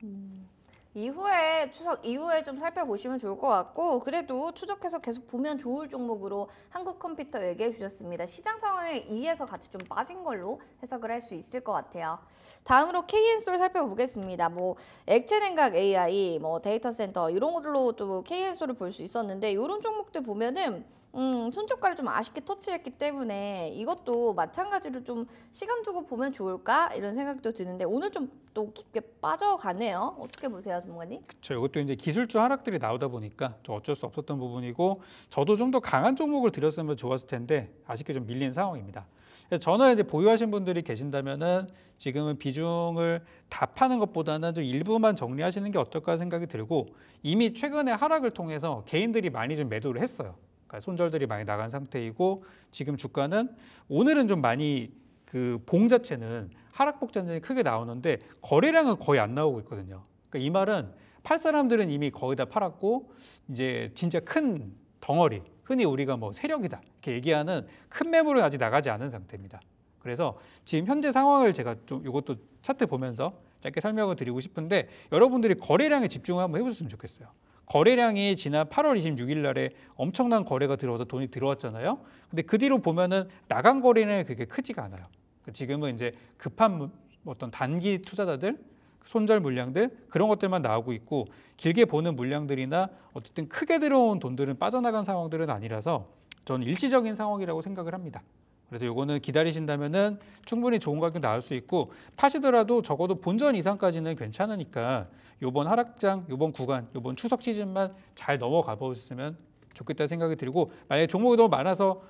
이후에 추석 이후에 좀 살펴보시면 좋을 것 같고 그래도 추적해서 계속 보면 좋을 종목으로 한국컴퓨터 얘기해 주셨습니다. 시장 상황에 의해서 같이 좀 빠진 걸로 해석을 할 수 있을 것 같아요. 다음으로 KN솔 살펴보겠습니다. 뭐 액체 냉각 AI, 뭐 데이터 센터 이런 걸로 또 KN솔을 볼 수 있었는데 이런 종목들 보면은 손절가를 좀 아쉽게 터치했기 때문에 이것도 마찬가지로 좀 시간 두고 보면 좋을까 이런 생각도 드는데 오늘 좀 또 깊게 빠져가네요. 어떻게 보세요, 전문가님? 그렇죠. 이것도 이제 기술주 하락들이 나오다 보니까 좀 어쩔 수 없었던 부분이고 저도 좀 더 강한 종목을 들였으면 좋았을 텐데 아쉽게 좀 밀린 상황입니다. 그래서 저는 이제 보유하신 분들이 계신다면은 지금은 비중을 다 파는 것보다는 좀 일부만 정리하시는 게 어떨까 생각이 들고 이미 최근에 하락을 통해서 개인들이 많이 좀 매도를 했어요. 그러니까 손절들이 많이 나간 상태이고 지금 주가는 오늘은 좀 많이 그 봉 자체는 하락폭 잔전이 크게 나오는데 거래량은 거의 안 나오고 있거든요. 그러니까 이 말은 팔 사람들은 이미 거의 다 팔았고 이제 진짜 큰 덩어리, 흔히 우리가 뭐 세력이다 이렇게 얘기하는 큰 매물은 아직 나가지 않은 상태입니다. 그래서 지금 현재 상황을 제가 좀 이것도 차트 보면서 짧게 설명을 드리고 싶은데 여러분들이 거래량에 집중을 한번 해보셨으면 좋겠어요. 거래량이 지난 8월 26일 날에 엄청난 거래가 들어와서 돈이 들어왔잖아요. 근데 그 뒤로 보면은 나간 거래는 그렇게 크지가 않아요. 지금은 이제 급한 어떤 단기 투자자들, 손절 물량들 그런 것들만 나오고 있고 길게 보는 물량들이나 어쨌든 크게 들어온 돈들은 빠져나간 상황들은 아니라서 저는 일시적인 상황이라고 생각을 합니다. 그래서 요거는 기다리신다면은 충분히 좋은 가격 나올 수 있고 파시더라도 적어도 본전 이상까지는 괜찮으니까 요번 하락장, 요번 구간, 요번 추석 시즌만 잘 넘어가 보셨으면 좋겠다 생각이 들고 만약에 종목이 너무 많아서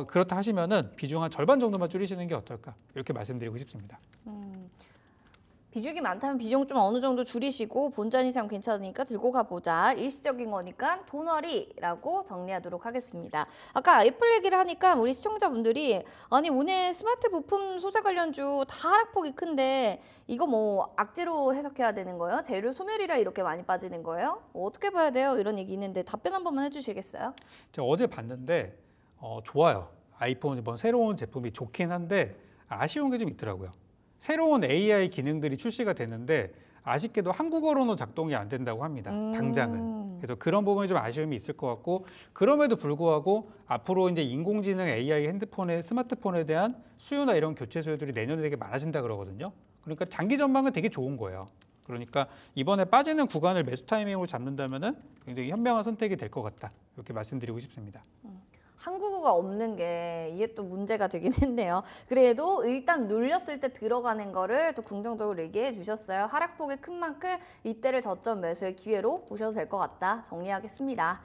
그렇다 하시면은 비중 한 절반 정도만 줄이시는 게 어떨까 이렇게 말씀드리고 싶습니다. 비중이 많다면 비중 좀 어느 정도 줄이시고 본전 이상 괜찮으니까 들고 가보자. 일시적인 거니까 돈벌이라고 정리하도록 하겠습니다. 아까 애플 얘기를 하니까 우리 시청자분들이 아니 오늘 스마트 부품 소재 관련주 다 하락폭이 큰데 이거 뭐 악재로 해석해야 되는 거예요? 재료 소멸이라 이렇게 많이 빠지는 거예요? 어떻게 봐야 돼요? 이런 얘기 있는데 답변 한 번만 해주시겠어요? 제가 어제 봤는데 좋아요. 아이폰 이번 새로운 제품이 좋긴 한데 아쉬운 게 좀 있더라고요. 새로운 AI 기능들이 출시가 됐는데 아쉽게도 한국어로는 작동이 안 된다고 합니다. 당장은. 그래서 그런 부분이 좀 아쉬움이 있을 것 같고 그럼에도 불구하고 앞으로 이제 인공지능 AI 핸드폰에 스마트폰에 대한 수요나 이런 교체 수요들이 내년에 되게 많아진다 그러거든요. 그러니까 장기 전망은 되게 좋은 거예요. 그러니까 이번에 빠지는 구간을 매수 타이밍으로 잡는다면은 굉장히 현명한 선택이 될 것 같다. 이렇게 말씀드리고 싶습니다. 한국어가 없는 게 이게 또 문제가 되긴 했네요. 그래도 일단 눌렸을 때 들어가는 거를 또 긍정적으로 얘기해 주셨어요. 하락폭이 큰 만큼 이때를 저점 매수의 기회로 보셔도 될 것 같다. 정리하겠습니다.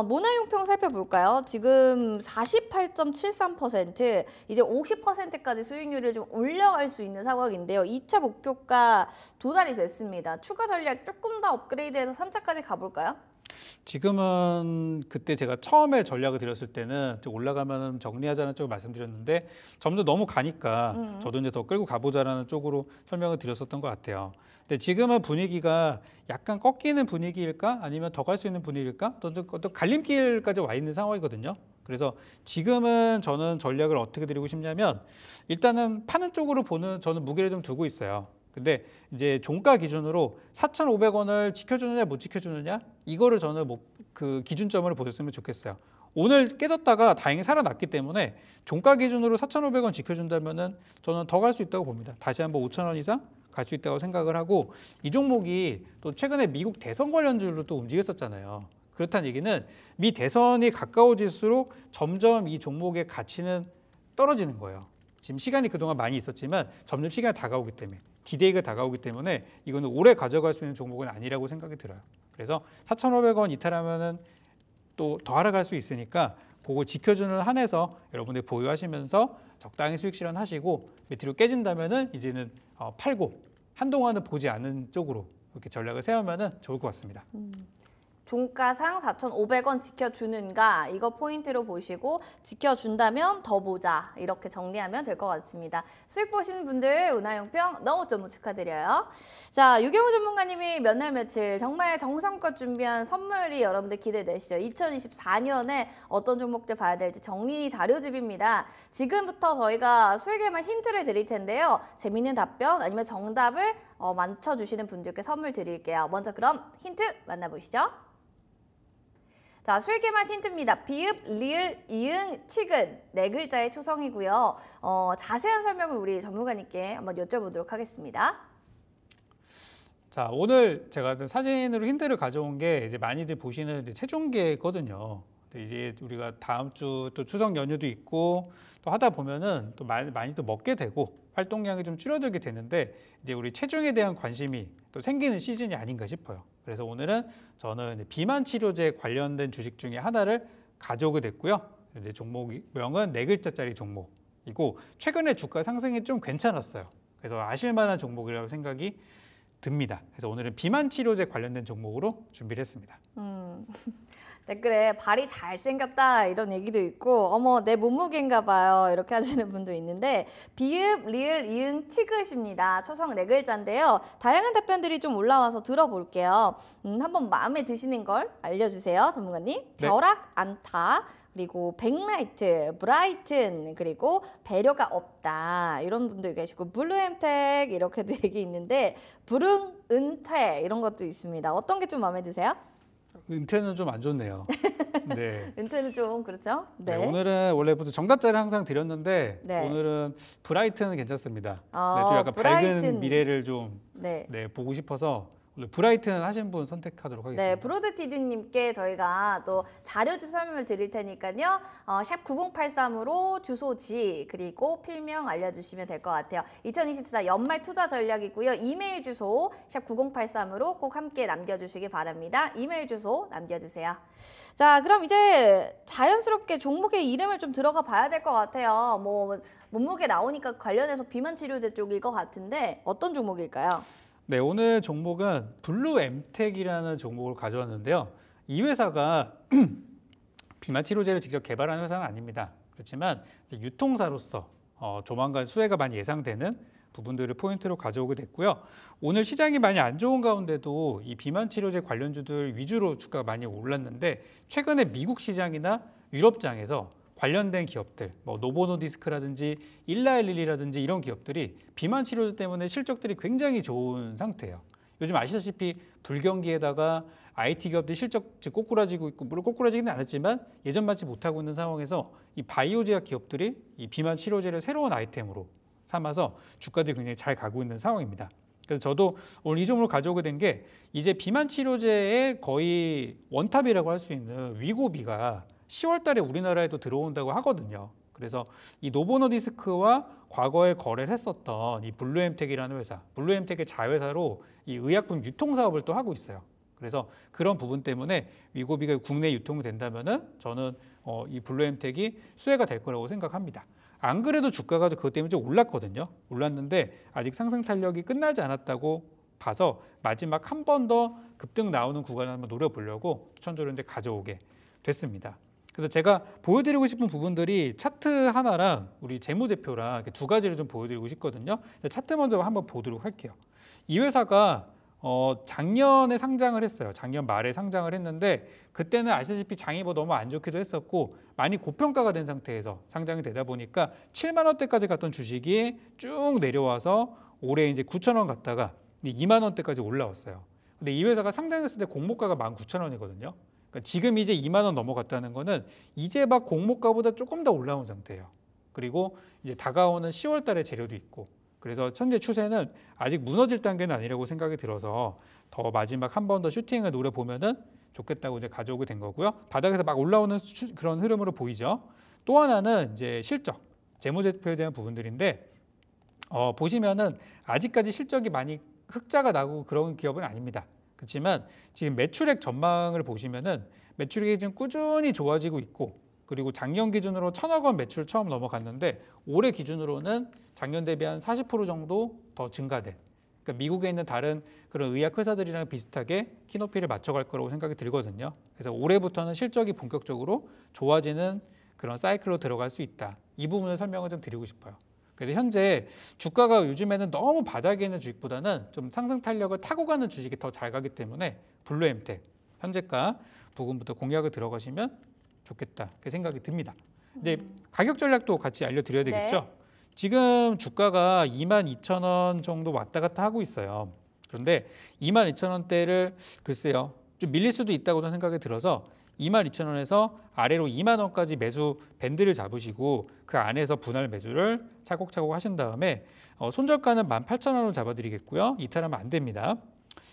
모나용평 살펴볼까요? 지금 48.73%, 이제 50%까지 수익률을 좀 올려갈 수 있는 상황인데요. 2차 목표가 도달이 됐습니다. 추가 전략 조금 더 업그레이드해서 3차까지 가볼까요? 지금은 그때 제가 처음에 전략을 드렸을 때는 올라가면 정리하자는 쪽을 말씀드렸는데 점점 너무 가니까 저도 이제 더 끌고 가보자라는 쪽으로 설명을 드렸었던 것 같아요. 근데 지금은 분위기가 약간 꺾이는 분위기일까 아니면 더 갈 수 있는 분위기일까 또 갈림길까지 와 있는 상황이거든요. 그래서 지금은 저는 전략을 어떻게 드리고 싶냐면 일단은 파는 쪽으로 저는 무게를 좀 두고 있어요. 근데 이제 종가 기준으로 4,500원을 지켜주느냐 못 지켜주느냐 이거를 저는 그 기준점을 보셨으면 좋겠어요. 오늘 깨졌다가 다행히 살아났기 때문에 종가 기준으로 4,500원 지켜준다면은 저는 더 갈 수 있다고 봅니다. 다시 한번 5,000원 이상 갈 수 있다고 생각을 하고, 이 종목이 또 최근에 미국 대선 관련주로 또 움직였었잖아요. 그렇다는 얘기는 미 대선이 가까워질수록 점점 이 종목의 가치는 떨어지는 거예요. 지금 시간이 그동안 많이 있었지만 점점 시간이 다가오기 때문에, 디데이가 다가오기 때문에 이거는 오래 가져갈 수 있는 종목은 아니라고 생각이 들어요. 그래서 4,500원 이탈하면은 또 더 하락할 수 있으니까 그거 지켜주는 한에서 여러분들 보유하시면서 적당히 수익 실현하시고, 밑으로 깨진다면은 이제는 팔고 한동안은 보지 않는 쪽으로 이렇게 전략을 세우면은 좋을 것 같습니다. 종가상 4,500원 지켜주는가, 이거 포인트로 보시고 지켜준다면 더 보자, 이렇게 정리하면 될 것 같습니다. 수익 보시는 분들 운하용평 너무 축하드려요. 자, 유경호 전문가님이 몇 날 며칠 정말 정성껏 준비한 선물이 여러분들 기대되시죠? 2024년에 어떤 종목들 봐야 될지 정리 자료집입니다. 지금부터 저희가 수익에만 힌트를 드릴 텐데요. 재미있는 답변 아니면 정답을 맞춰주시는 분들께 선물 드릴게요. 먼저 그럼 힌트 만나보시죠. 자, 수익에만 힌트입니다. 비읍, 리을, 이응, 티근 네 글자의 초성이고요. 자세한 설명은 우리 전문가님께 한번 여쭤보도록 하겠습니다. 자, 오늘 제가 사진으로 힌트를 가져온 게 이제 많이들 보시는 이제 체중계거든요. 이제 우리가 다음 주 또 추석 연휴도 있고 또 하다 보면은 또 많이 또 먹게 되고 활동량이 좀 줄어들게 되는데, 이제 우리 체중에 대한 관심이 또 생기는 시즌이 아닌가 싶어요. 그래서 오늘은 저는 비만 치료제 관련된 주식 중에 하나를 가져오게 됐고요. 이제 종목명은 네 글자짜리 종목이고 최근에 주가 상승이 좀 괜찮았어요. 그래서 아실만한 종목이라고 생각이 듭니다. 그래서 오늘은 비만 치료제 관련된 종목으로 준비를 했습니다. 댓글에 발이 잘생겼다 이런 얘기도 있고, 어머 내 몸무게인가 봐요 이렇게 하시는 분도 있는데, 비읍, 리을, 이응, 티귿입니다. 초성 네 글자인데요. 다양한 답변들이 좀 올라와서 들어볼게요. 한번 마음에 드시는 걸 알려주세요, 전문가님. 네. 벼락 안타, 그리고 백라이트, 브라이튼, 그리고 배려가 없다 이런 분들 계시고, 블루햄텍 이렇게도 얘기 있는데, 불응, 은퇴 이런 것도 있습니다. 어떤 게 좀 마음에 드세요? 은퇴는 좀 안 좋네요. 네. 은퇴는 좀 그렇죠? 네, 오늘은 원래부터 정답자를 항상 드렸는데 네. 오늘은 브라이트는 괜찮습니다. 아, 네, 좀 약간 브라이튼. 밝은 미래를 좀 네. 보고 싶어서 오늘 브라이트는 하신 분 선택하도록 하겠습니다. 네, 브로드티드님께 저희가 또 자료집 설명을 드릴 테니까요. 샵 9083으로 주소지 그리고 필명 알려주시면 될 것 같아요. 2024 연말 투자 전략이고요. 이메일 주소 샵 9083으로 꼭 함께 남겨주시기 바랍니다. 이메일 주소 남겨주세요. 자, 그럼 이제 자연스럽게 종목의 이름을 좀 들어가 봐야 될 것 같아요. 뭐 몸무게 나오니까 관련해서 비만 치료제 쪽일 것 같은데 어떤 종목일까요? 네, 오늘 종목은 블루엠텍이라는 종목을 가져왔는데요. 이 회사가 비만 치료제를 직접 개발하는 회사는 아닙니다. 그렇지만 유통사로서 조만간 수혜가 많이 예상되는 부분들을 포인트로 가져오게 됐고요. 오늘 시장이 많이 안 좋은 가운데도 이 비만 치료제 관련주들 위주로 주가가 많이 올랐는데, 최근에 미국 시장이나 유럽장에서 관련된 기업들, 뭐 노보노디스크라든지 일라엘릴리라든지 이런 기업들이 비만 치료제 때문에 실적들이 굉장히 좋은 상태예요. 요즘 아시다시피 불경기에다가 IT 기업들이 실적 꼬꾸라지고 있고, 물론 꼬꾸라지기는 않았지만 예전만치 못하고 있는 상황에서 이 바이오제약 기업들이 이 비만 치료제를 새로운 아이템으로 삼아서 주가들이 굉장히 잘 가고 있는 상황입니다. 그래서 저도 오늘 이 종목을 가져오게 된 게, 이제 비만 치료제의 거의 원탑이라고 할 수 있는 위고비가 10월 달에 우리나라에도 들어온다고 하거든요. 그래서 이 노보노디스크와 과거에 거래를 했었던 이 블루엠텍이라는 회사, 블루엠텍의 자회사로 이 의약품 유통 사업을 또 하고 있어요. 그래서 그런 부분 때문에 위고비가 국내 유통이 된다면은 저는 이 블루엠텍이 수혜가 될 거라고 생각합니다. 안 그래도 주가가 그것 때문에 좀 올랐거든요. 올랐는데 아직 상승 탄력이 끝나지 않았다고 봐서 마지막 한 번 더 급등 나오는 구간을 한번 노려보려고 추천드렸는데 가져오게 됐습니다. 그래서 제가 보여드리고 싶은 부분들이 차트 하나랑 우리 재무제표랑 이렇게 두 가지를 좀 보여드리고 싶거든요. 차트 먼저 한번 보도록 할게요. 이 회사가 작년에 상장을 했어요. 작년 말에 상장을 했는데 그때는 아시다시피 장이 뭐 너무 안 좋기도 했었고 많이 고평가가 된 상태에서 상장이 되다 보니까 7만 원대까지 갔던 주식이 쭉 내려와서 올해 이제 9천 원 갔다가 2만 원대까지 올라왔어요. 근데 이 회사가 상장했을 때 공모가가 19,000원이거든요. 그러니까 지금 이제 2만 원 넘어갔다는 거는 이제 막 공모가보다 조금 더 올라온 상태예요. 그리고 이제 다가오는 10월 달에 재료도 있고 그래서 현재 추세는 아직 무너질 단계는 아니라고 생각이 들어서 더 마지막 한 번 더 슈팅을 노려보면은 좋겠다고 이제 가져오게 된 거고요. 바닥에서 막 올라오는 그런 흐름으로 보이죠. 또 하나는 이제 실적, 재무제표에 대한 부분들인데 보시면은 아직까지 실적이 많이 흑자가 나고 그런 기업은 아닙니다. 그렇지만 지금 매출액 전망을 보시면은 매출액이 지금 꾸준히 좋아지고 있고 그리고 작년 기준으로 1,000억 원 매출 처음 넘어갔는데 올해 기준으로는 작년 대비 한 40% 정도 더 증가된 그러니까 미국에 있는 다른 그런 의약 회사들이랑 비슷하게 키높이를 맞춰갈 거라고 생각이 들거든요. 그래서 올해부터는 실적이 본격적으로 좋아지는 그런 사이클로 들어갈 수 있다. 이 부분을 설명을 좀 드리고 싶어요. 그래서 현재 주가가 요즘에는 너무 바닥에 있는 주식보다는 좀 상승 탄력을 타고 가는 주식이 더 잘 가기 때문에 블루엠텍 현재가 부분부터 공략을 들어가시면 좋겠다 그렇게 생각이 듭니다. 이제 가격 전략도 같이 알려드려야 되겠죠. 네. 지금 주가가 22,000원 정도 왔다 갔다 하고 있어요. 그런데 22,000원대를 글쎄요 좀 밀릴 수도 있다고 저는 생각이 들어서 22,000원에서 아래로 2만 원까지 매수 밴드를 잡으시고 그 안에서 분할 매수를 차곡차곡 하신 다음에 손절가는 18,000원으로 잡아드리겠고요. 이탈하면 안 됩니다.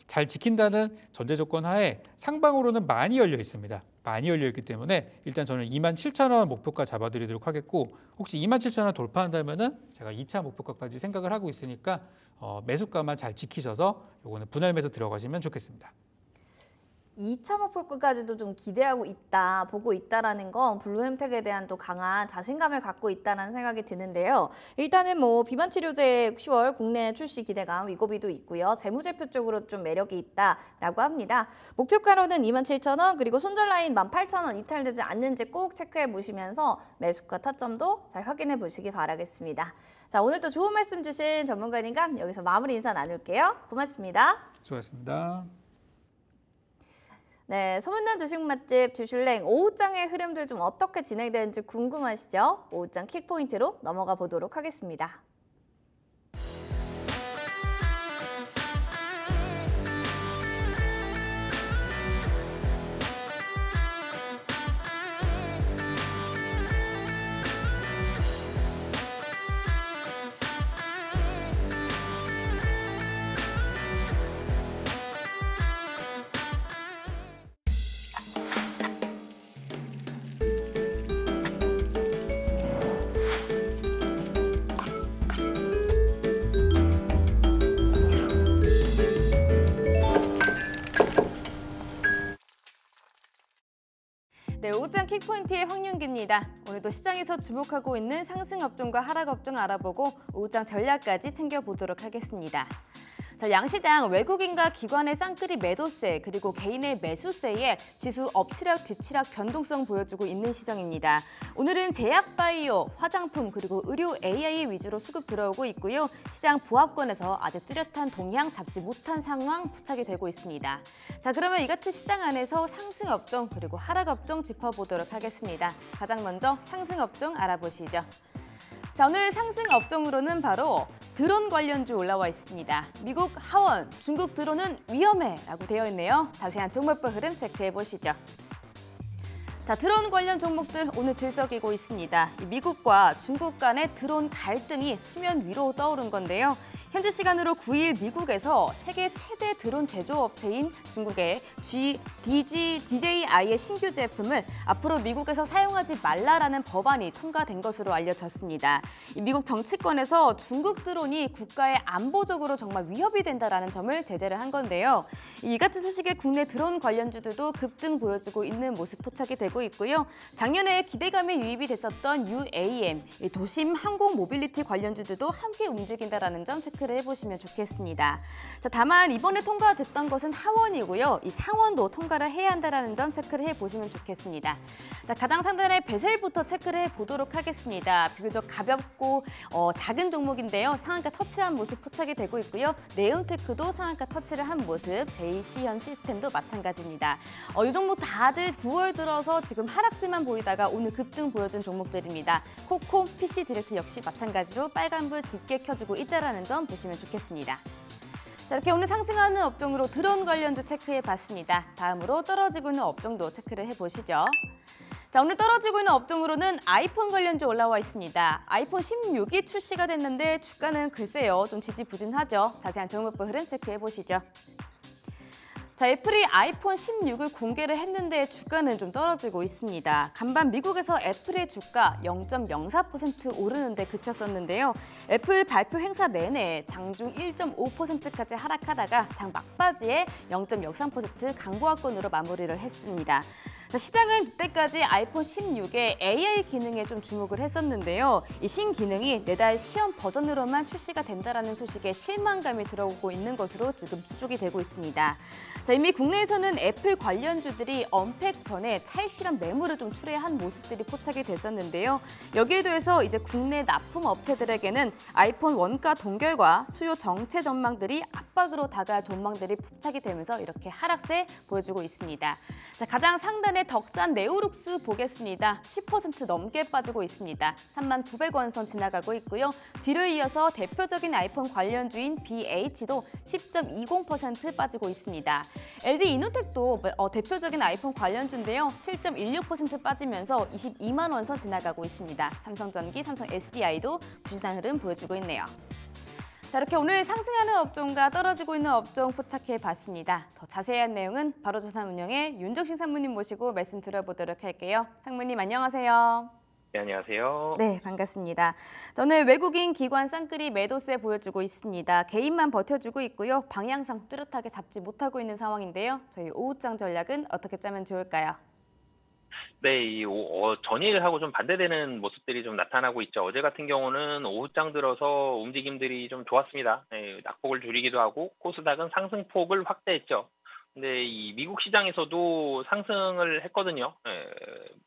잘 지킨다는 전제 조건 하에 상방으로는 많이 열려 있습니다. 많이 열려 있기 때문에 일단 저는 27,000원 목표가 잡아드리도록 하겠고 혹시 27,000원 돌파한다면은 제가 2차 목표가까지 생각을 하고 있으니까 매수가만 잘 지키셔서 요거는 분할 매수 들어가시면 좋겠습니다. 2차 목표가까지도 좀 기대하고 있다, 보고 있다라는 건 블루엠텍에 대한 또 강한 자신감을 갖고 있다는 생각이 드는데요. 일단은 뭐 비만 치료제 10월 국내 출시 기대감, 위고비도 있고요. 재무제표 쪽으로 좀 매력이 있다라고 합니다. 목표가로는 27,000원 그리고 손절 라인 18,000원 이탈되지 않는지 꼭 체크해 보시면서 매수가 타점도 잘 확인해 보시기 바라겠습니다. 자, 오늘 또 좋은 말씀 주신 전문가님과 여기서 마무리 인사 나눌게요. 고맙습니다. 수고하셨습니다. 네, 소문난 주식 맛집 주슐랭 오후장의 흐름들 좀 어떻게 진행되는지 궁금하시죠? 오후장 킥포인트로 넘어가 보도록 하겠습니다. 네, 오후장 킥포인트의 황윤기입니다. 오늘도 시장에서 주목하고 있는 상승 업종과 하락 업종 알아보고 오후장 전략까지 챙겨보도록 하겠습니다. 자, 양시장 외국인과 기관의 쌍끌이 매도세 그리고 개인의 매수세에 지수 엎치락 뒤치락 변동성 보여주고 있는 시장입니다. 오늘은 제약 바이오, 화장품 그리고 의료 AI 위주로 수급 들어오고 있고요. 시장 보합권에서 아직 뚜렷한 동향 잡지 못한 상황 포착이 되고 있습니다. 자, 그러면 이 같은 시장 안에서 상승 업종 그리고 하락 업종 짚어보도록 하겠습니다. 가장 먼저 상승 업종 알아보시죠. 자, 오늘 상승 업종으로는 바로 드론 관련주 올라와 있습니다. 미국 하원, 중국 드론은 위험해라고 되어 있네요. 자세한 종목별 흐름 체크해 보시죠. 자, 드론 관련 종목들 오늘 들썩이고 있습니다. 미국과 중국 간의 드론 갈등이 수면 위로 떠오른 건데요. 현지 시간으로 9일 미국에서 세계 최대 드론 제조업체인 중국의 DJI의 신규 제품을 앞으로 미국에서 사용하지 말라라는 법안이 통과된 것으로 알려졌습니다. 미국 정치권에서 중국 드론이 국가의 안보적으로 정말 위협이 된다라는 점을 제재를 한 건데요. 이 같은 소식에 국내 드론 관련주들도 급등 보여주고 있는 모습 포착이 되고 있고요. 작년에 기대감에 유입이 됐었던 UAM, 도심 항공 모빌리티 관련주들도 함께 움직인다라는 점 체크를 해보시면 좋겠습니다. 자, 다만 이번에 통과됐던 것은 하원이고요. 이 상원도 통과를 해야 한다는 점 체크를 해보시면 좋겠습니다. 자, 가장 상단의 베셀부터 체크를 해보도록 하겠습니다. 비교적 가볍고 작은 종목인데요. 상한가 터치한 모습 포착이 되고 있고요. 네온테크도 상한가 터치를 한 모습, JC현 시스템도 마찬가지입니다. 이 종목 다들 9월 들어서 지금 하락세만 보이다가 오늘 급등 보여준 종목들입니다. 코콤, PC 디렉트 역시 마찬가지로 빨간불 짙게 켜주고 있다는 점 보시면 좋겠습니다. 자, 이렇게 오늘 상승하는 업종으로 드론 관련주 체크해봤습니다. 다음으로 떨어지고 있는 업종도 체크를 해보시죠. 자, 오늘 떨어지고 있는 업종으로는 아이폰 관련주 올라와 있습니다. 아이폰 16이 출시가 됐는데 주가는 글쎄요, 좀 지지부진하죠. 자세한 종목별 흐름 체크해보시죠. 자, 애플이 아이폰 16을 공개를 했는데 주가는 좀 떨어지고 있습니다. 간밤 미국에서 애플의 주가 0.04% 오르는데 그쳤었는데요. 애플 발표 행사 내내 장중 1.5%까지 하락하다가 장 막바지에 0.03% 강보합권으로 마무리를 했습니다. 자, 시장은 그때까지 아이폰 16의 AI 기능에 좀 주목을 했었는데요. 이 신기능이 내달 시험 버전으로만 출시가 된다는 소식에 실망감이 들어오고 있는 것으로 지금 추측이 되고 있습니다. 자, 이미 국내에서는 애플 관련주들이 언팩 전에 차익 실현 매물을 좀 출회한 모습들이 포착이 됐었는데요. 여기에 더해서 이제 국내 납품 업체들에게는 아이폰 원가 동결과 수요 정체 전망들이 압박으로 다가갈 전망들이 포착이 되면서 이렇게 하락세 보여주고 있습니다. 자, 가장 상단에 덕산 네오룩스 보겠습니다. 10% 넘게 빠지고 있습니다. 39,000원 선 지나가고 있고요. 뒤를 이어서 대표적인 아이폰 관련주인 BH도 10.20% 빠지고 있습니다. LG 이노텍도 대표적인 아이폰 관련주인데요. 7.16% 빠지면서 22만 원 선 지나가고 있습니다. 삼성전기, 삼성 SDI도 부진한 흐름 보여주고 있네요. 자, 이렇게 오늘 상승하는 업종과 떨어지고 있는 업종 포착해봤습니다. 더 자세한 내용은 바로자산운용의 윤종신 상무님 모시고 말씀 들어보도록 할게요. 상무님 안녕하세요. 네, 안녕하세요. 네, 반갑습니다. 저는 외국인 기관 쌍끌이 매도세 보여주고 있습니다. 개인만 버텨주고 있고요. 방향상 뚜렷하게 잡지 못하고 있는 상황인데요. 저희 오후장 전략은 어떻게 짜면 좋을까요? 네, 전일하고 좀 반대되는 모습들이 좀 나타나고 있죠. 어제 같은 경우는 오후장 들어서 움직임들이 좀 좋았습니다. 네, 낙폭을 줄이기도 하고 코스닥은 상승폭을 확대했죠. 근데 이 미국 시장에서도 상승을 했거든요.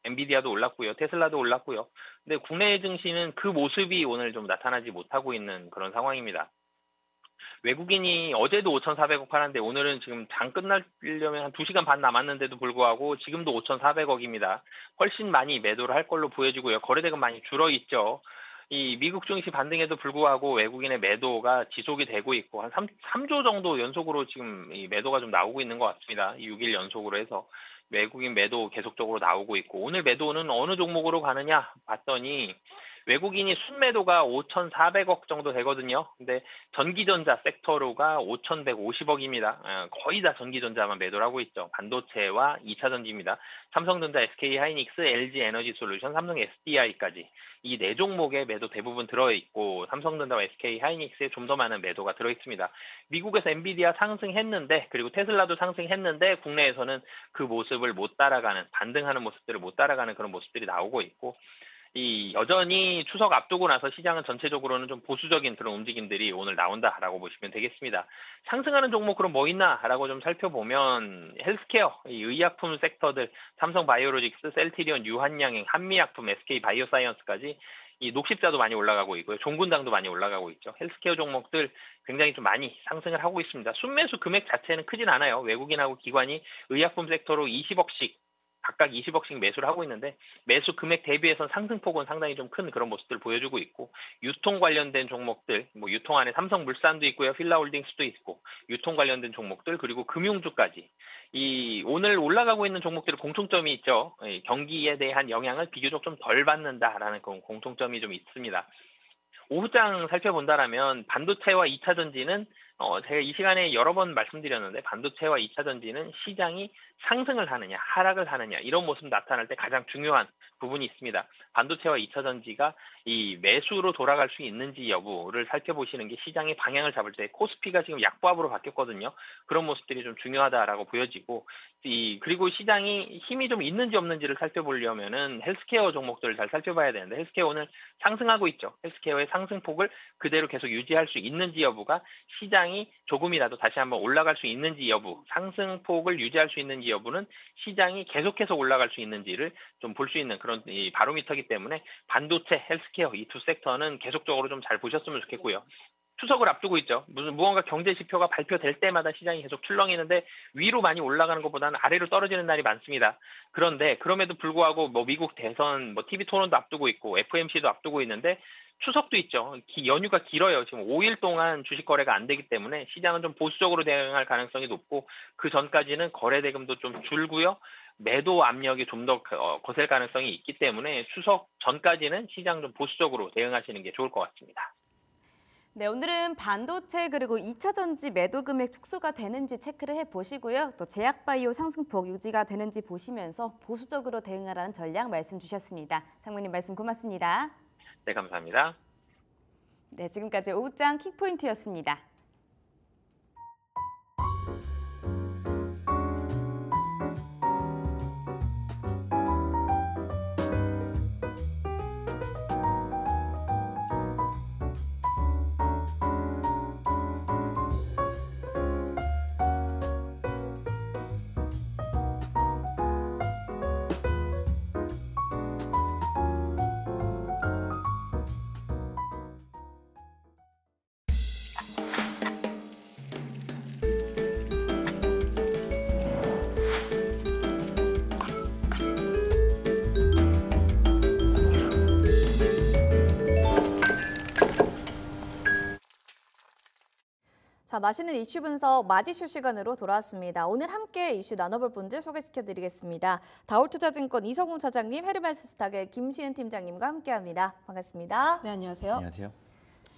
엔비디아도 올랐고요. 테슬라도 올랐고요. 근데 국내 증시는 그 모습이 오늘 좀 나타나지 못하고 있는 그런 상황입니다. 외국인이 어제도 5,400억 팔았는데 오늘은 지금 장 끝나려면 한 2시간 반 남았는데도 불구하고 지금도 5,400억입니다. 훨씬 많이 매도를 할 걸로 보여지고요. 거래대금 많이 줄어있죠. 이 미국 증시 반등에도 불구하고 외국인의 매도가 지속이 되고 있고 한 3조 정도 연속으로 지금 이 매도가 좀 나오고 있는 것 같습니다. 6일 연속으로 해서 외국인 매도 계속적으로 나오고 있고 오늘 매도는 어느 종목으로 가느냐 봤더니 외국인이 순매도가 5,400억 정도 되거든요. 근데 전기전자 섹터로가 5,150억입니다. 거의 다 전기전자만 매도를 하고 있죠. 반도체와 2차 전지입니다. 삼성전자, SK 하이닉스, LG 에너지 솔루션, 삼성 SDI까지 이 네 종목에 매도 대부분 들어있고 삼성전자와 SK 하이닉스에 좀 더 많은 매도가 들어있습니다. 미국에서 엔비디아 상승했는데 그리고 테슬라도 상승했는데 국내에서는 그 모습을 못 따라가는 반등하는 모습들을 못 따라가는 그런 모습들이 나오고 있고 이 여전히 추석 앞두고 나서 시장은 전체적으로는 좀 보수적인 그런 움직임들이 오늘 나온다라고 보시면 되겠습니다. 상승하는 종목 그럼 뭐 있나라고 좀 살펴보면 헬스케어, 이 의약품 섹터들 삼성 바이오로직스, 셀트리온, 유한양행, 한미약품, SK 바이오사이언스까지 이 녹십자도 많이 올라가고 있고요. 종군당도 많이 올라가고 있죠. 헬스케어 종목들 굉장히 좀 많이 상승을 하고 있습니다. 순매수 금액 자체는 크진 않아요. 외국인하고 기관이 의약품 섹터로 20억씩 각각 20억씩 매수를 하고 있는데 매수 금액 대비해서 상승폭은 상당히 좀 큰 그런 모습들을 보여주고 있고 유통 관련된 종목들, 뭐 유통 안에 삼성물산도 있고요. 필라홀딩스도 있고 유통 관련된 종목들 그리고 금융주까지 이 오늘 올라가고 있는 종목들의 공통점이 있죠. 경기에 대한 영향을 비교적 좀 덜 받는다라는 그런 공통점이 좀 있습니다. 오후장 살펴본다라면 반도체와 2차 전지는 제가 이 시간에 여러 번 말씀드렸는데 반도체와 2차 전지는 시장이 상승을 하느냐 하락을 하느냐 이런 모습 나타날 때 가장 중요한 부분이 있습니다. 반도체와 2차 전지가 이 매수로 돌아갈 수 있는지 여부를 살펴보시는 게 시장의 방향을 잡을 때 코스피가 지금 약보합으로 바뀌었거든요. 그런 모습들이 좀 중요하다라고 보여지고 그리고 시장이 힘이 좀 있는지 없는지를 살펴보려면은 헬스케어 종목들을 잘 살펴봐야 되는데 헬스케어 오늘 상승하고 있죠. 헬스케어의 상승폭을 그대로 계속 유지할 수 있는지 여부가 시장이 조금이라도 다시 한번 올라갈 수 있는지 여부, 상승폭을 유지할 수 있는지 여부는 시장이 계속해서 올라갈 수 있는지를 좀 볼 수 있는 그런 바로미터이기 때문에 반도체, 헬스케어 이 두 섹터는 계속적으로 좀 잘 보셨으면 좋겠고요. 추석을 앞두고 있죠. 무언가 경제 지표가 발표될 때마다 시장이 계속 출렁이는데 위로 많이 올라가는 것보다는 아래로 떨어지는 날이 많습니다. 그런데 그럼에도 불구하고 뭐 미국 대선, 뭐 TV 토론도 앞두고 있고 FOMC도 앞두고 있는데 추석도 있죠. 연휴가 길어요. 지금 5일 동안 주식 거래가 안 되기 때문에 시장은 좀 보수적으로 대응할 가능성이 높고 그 전까지는 거래 대금도 좀 줄고요. 매도 압력이 좀 더 거셀 가능성이 있기 때문에 추석 전까지는 시장 좀 보수적으로 대응하시는 게 좋을 것 같습니다. 네, 오늘은 반도체 그리고 2차 전지 매도 금액 축소가 되는지 체크를 해보시고요. 또 제약바이오 상승폭 유지가 되는지 보시면서 보수적으로 대응하라는 전략 말씀 주셨습니다. 상무님 말씀 고맙습니다. 네, 감사합니다. 네, 지금까지 오후장 킥포인트였습니다. 자, 맛있는 이슈 분석 마디쇼 시간으로 돌아왔습니다. 오늘 함께 이슈 나눠볼 분들 소개시켜드리겠습니다. 다올투자증권 이성웅 차장님, 헤르메스 스탁의 김시은 팀장님과 함께합니다. 반갑습니다. 네, 안녕하세요. 안녕하세요.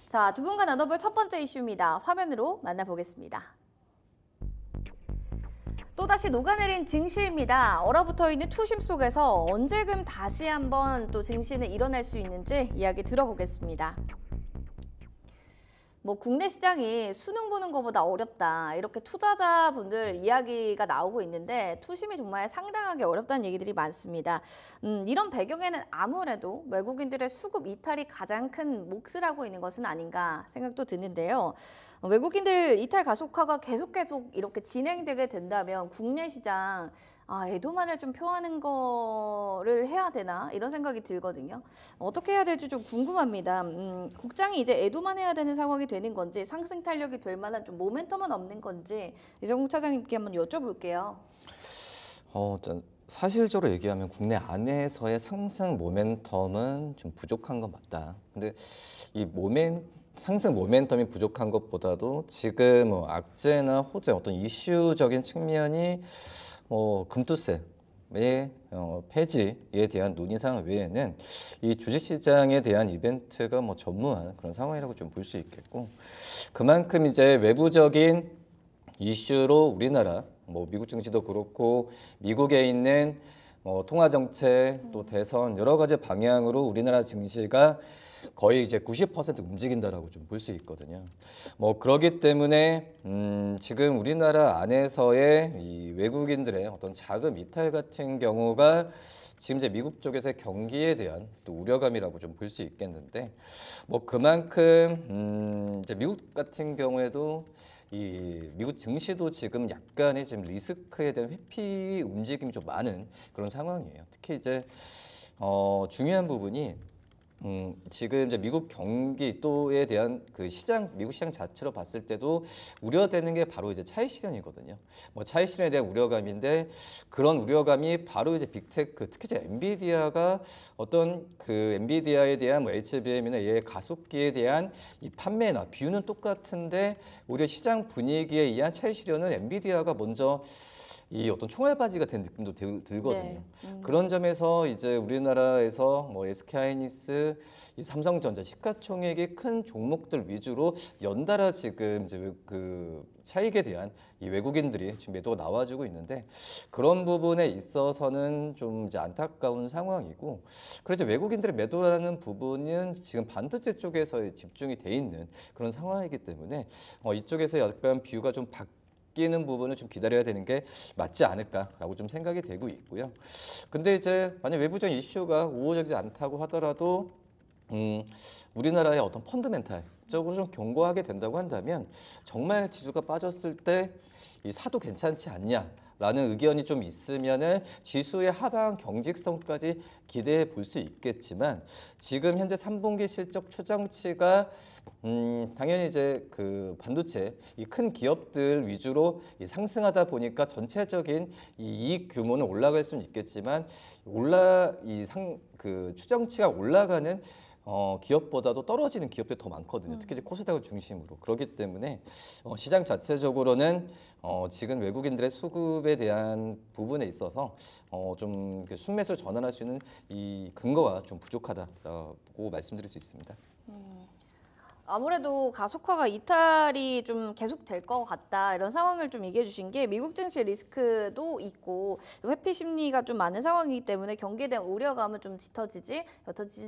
자, 두 분과 나눠볼 첫 번째 이슈입니다. 화면으로 만나보겠습니다. 또다시 녹아내린 증시입니다. 얼어붙어 있는 투심 속에서 언제금 다시 한번 또 증시는 일어날 수 있는지 이야기 들어보겠습니다. 뭐 국내 시장이 수능 보는 것보다 어렵다 이렇게 투자자분들 이야기가 나오고 있는데 투심이 정말 상당하게 어렵다는 얘기들이 많습니다. 이런 배경에는 아무래도 외국인들의 수급 이탈이 가장 큰 몫을 하고 있는 것은 아닌가 생각도 드는데요. 외국인들 이탈 가속화가 계속 이렇게 진행되게 된다면 국내 시장 애도만을 좀 표하는 거를 해야 되나 이런 생각이 들거든요. 어떻게 해야 될지 좀 궁금합니다. 국장이 이제 애도만 해야 되는 상황이 되는 건지 상승 탄력이 될 만한 좀 모멘텀은 없는 건지 이성웅 차장님께 한번 여쭤볼게요. 사실적으로 얘기하면 국내 안에서의 상승 모멘텀은 좀 부족한 건 맞다. 근데 이 상승 모멘텀이 부족한 것보다도 지금 악재나 호재 어떤 이슈적인 측면이 금투세의 폐지에 대한 논의사항 외에는 이 주식시장에 대한 이벤트가 전무한 그런 상황이라고 좀 볼 수 있겠고, 그만큼 이제 외부적인 이슈로 우리나라 미국 증시도 그렇고 미국에 있는 통화정책 또 대선 여러 가지 방향으로 우리나라 증시가 거의 이제 90% 움직인다라고 좀 볼 수 있거든요. 그러기 때문에 지금 우리나라 안에서의 이 외국인들의 어떤 자금 이탈 같은 경우가 지금 이제 미국 쪽에서의 경기에 대한 또 우려감이라고 좀 볼 수 있겠는데, 그만큼 이제 미국 같은 경우에도 이 미국 증시도 지금 약간의 지금 리스크에 대한 회피 움직임이 좀 많은 그런 상황이에요. 특히 이제 중요한 부분이 지금 이제 미국 경기도에 대한 그 미국 시장 자체로 봤을 때도 우려되는 게 바로 이제 차익 실현이거든요. 차익 실현에 대한 우려감인데, 그런 우려감이 바로 이제 빅테크, 특히 이제 엔비디아가 어떤 그 엔비디아에 대한 HBM이나 얘의 가속기에 대한 이 판매나 비율은 똑같은데 오히려 시장 분위기에 의한 차익 실현은 엔비디아가 먼저 이 어떤 총알바지가 된 느낌도 들거든요. 네. 그런 점에서 이제 우리나라에서 뭐 SK하이닉스, 이 삼성전자 시가총액이 큰 종목들 위주로 연달아 지금 이제 그 차익에 대한 이 외국인들이 지금 매도가 나와주고 있는데 그런 부분에 있어서는 좀 이제 안타까운 상황이고, 그래서 외국인들의 매도라는 부분은 지금 반도체 쪽에서 집중이 돼 있는 그런 상황이기 때문에 이쪽에서 약간 뷰가 좀 바뀌는 부분을 좀 기다려야 되는 게 맞지 않을까라고 좀 생각이 되고 있고요. 근데 이제 만약 외부적인 이슈가 우호적이지 않다고 하더라도 우리나라의 어떤 펀더멘탈적으로 좀 견고하게 된다고 한다면 정말 지수가 빠졌을 때 이 사도 괜찮지 않냐라는 의견이 좀 있으면은 지수의 하방 경직성까지 기대해 볼 수 있겠지만 지금 현재 3분기 실적 추정치가 당연히 이제 그 반도체 이 큰 기업들 위주로 상승하다 보니까 전체적인 이 이익 규모는 올라갈 수는 있겠지만 그 추정치가 올라가는 기업보다도 떨어지는 기업들이 더 많거든요. 특히 이제 코스닥을 중심으로. 그렇기 때문에 시장 자체적으로는 지금 외국인들의 수급에 대한 부분에 있어서 좀 순매수를 전환할 수 있는 이 근거가 좀 부족하다라고 말씀드릴 수 있습니다. 아무래도 가속화가 이탈이 좀 계속될 것 같다 이런 상황을 좀 얘기해 주신 게 미국 증시 리스크도 있고 회피 심리가 좀 많은 상황이기 때문에 경기에 대한 우려감은 좀 옅어지지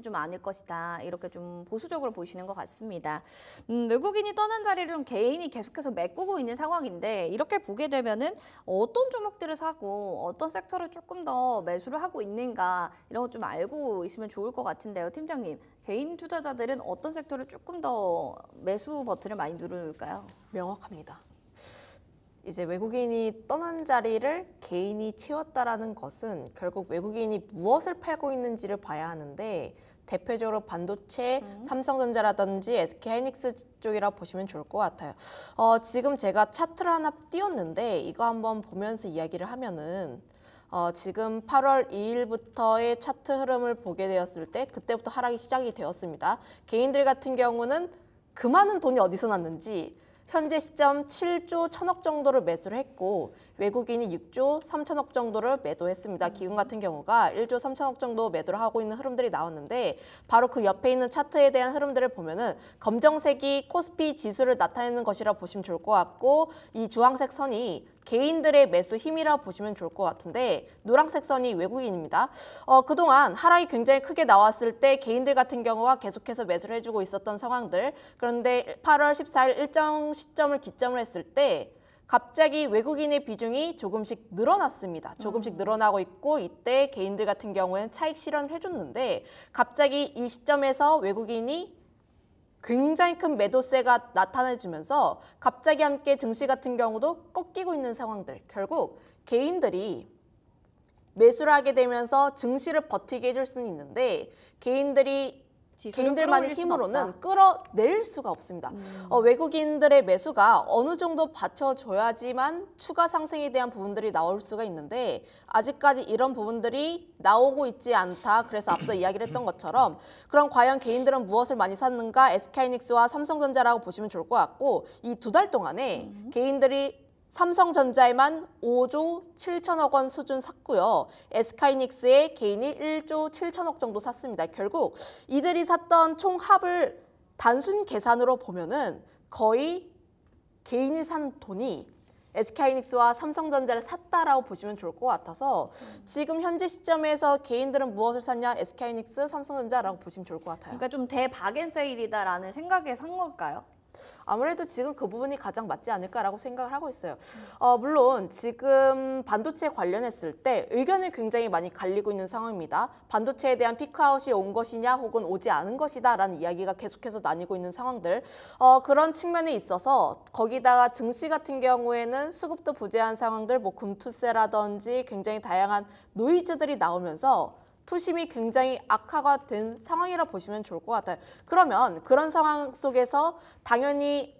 좀 않을 것이다 이렇게 좀 보수적으로 보시는 것 같습니다. 외국인이 떠난 자리를 좀 개인이 계속해서 메꾸고 있는 상황인데 이렇게 보게 되면은 어떤 종목들을 사고 어떤 섹터를 조금 더 매수를 하고 있는가 이런 거 좀 알고 있으면 좋을 것 같은데요, 팀장님. 개인 투자자들은 어떤 섹터를 조금 더 매수 버튼을 많이 누를까요? 명확합니다. 이제 외국인이 떠난 자리를 개인이 채웠다라는 것은 결국 외국인이 무엇을 팔고 있는지를 봐야 하는데 대표적으로 반도체, 삼성전자라든지 SK하이닉스 쪽이라 보시면 좋을 것 같아요. 지금 제가 차트를 하나 띄웠는데 이거 한번 보면서 이야기를 하면은 지금 8월 2일부터의 차트 흐름을 보게 되었을 때 그때부터 하락이 시작이 되었습니다. 개인들 같은 경우는 그 많은 돈이 어디서 났는지 현재 시점 7조 1천억 정도를 매수를 했고 외국인이 6조 3천억 정도를 매도했습니다. 기금 같은 경우가 1조 3천억 정도 매도를 하고 있는 흐름들이 나왔는데 바로 그 옆에 있는 차트에 대한 흐름들을 보면은 검정색이 코스피 지수를 나타내는 것이라 보시면 좋을 것 같고 이 주황색 선이 개인들의 매수 힘이라 보시면 좋을 것 같은데 노란색 선이 외국인입니다. 그동안 하락이 굉장히 크게 나왔을 때 개인들 같은 경우가 계속해서 매수를 해주고 있었던 상황들, 그런데 8월 14일 일정 시점을 기점으로 했을 때 갑자기 외국인의 비중이 조금씩 늘어났습니다. 조금씩 늘어나고 있고 이때 개인들 같은 경우에는 차익 실현을 해줬는데 갑자기 이 시점에서 외국인이 굉장히 큰 매도세가 나타내주면서 갑자기 함께 증시 같은 경우도 꺾이고 있는 상황들. 결국 개인들이 매수를 하게 되면서 증시를 버티게 해줄 수는 있는데 개인들만의 힘으로는 끌어낼 수가 없습니다. 외국인들의 매수가 어느 정도 받쳐줘야지만 추가 상승에 대한 부분들이 나올 수가 있는데 아직까지 이런 부분들이 나오고 있지 않다. 그래서 앞서 이야기를 했던 것처럼 그럼 과연 개인들은 무엇을 많이 샀는가? SK하이닉스와 삼성전자라고 보시면 좋을 것 같고 이 2달 동안에 개인들이 삼성전자에만 5조 7천억 원 수준 샀고요. SK하이닉스의 개인이 1조 7천억 정도 샀습니다. 결국 이들이 샀던 총 합을 단순 계산으로 보면은 거의 개인이 산 돈이 SK하이닉스와 삼성전자를 샀다라고 보시면 좋을 것 같아서 지금 현재 시점에서 개인들은 무엇을 샀냐? SK하이닉스, 삼성전자라고 보시면 좋을 것 같아요. 그러니까 좀 대박앤세일이다라는 생각에 산 걸까요? 아무래도 지금 그 부분이 가장 맞지 않을까라고 생각을 하고 있어요. 물론 지금 반도체 관련했을 때 의견이 굉장히 많이 갈리고 있는 상황입니다. 반도체에 대한 피크아웃이 온 것이냐 혹은 오지 않은 것이다라는 이야기가 계속해서 나뉘고 있는 상황들. 그런 측면에 있어서 거기다가 증시 같은 경우에는 수급도 부재한 상황들, 뭐 금투세라든지 굉장히 다양한 노이즈들이 나오면서 투심이 굉장히 악화가 된 상황이라 보시면 좋을 것 같아요. 그러면 그런 상황 속에서 당연히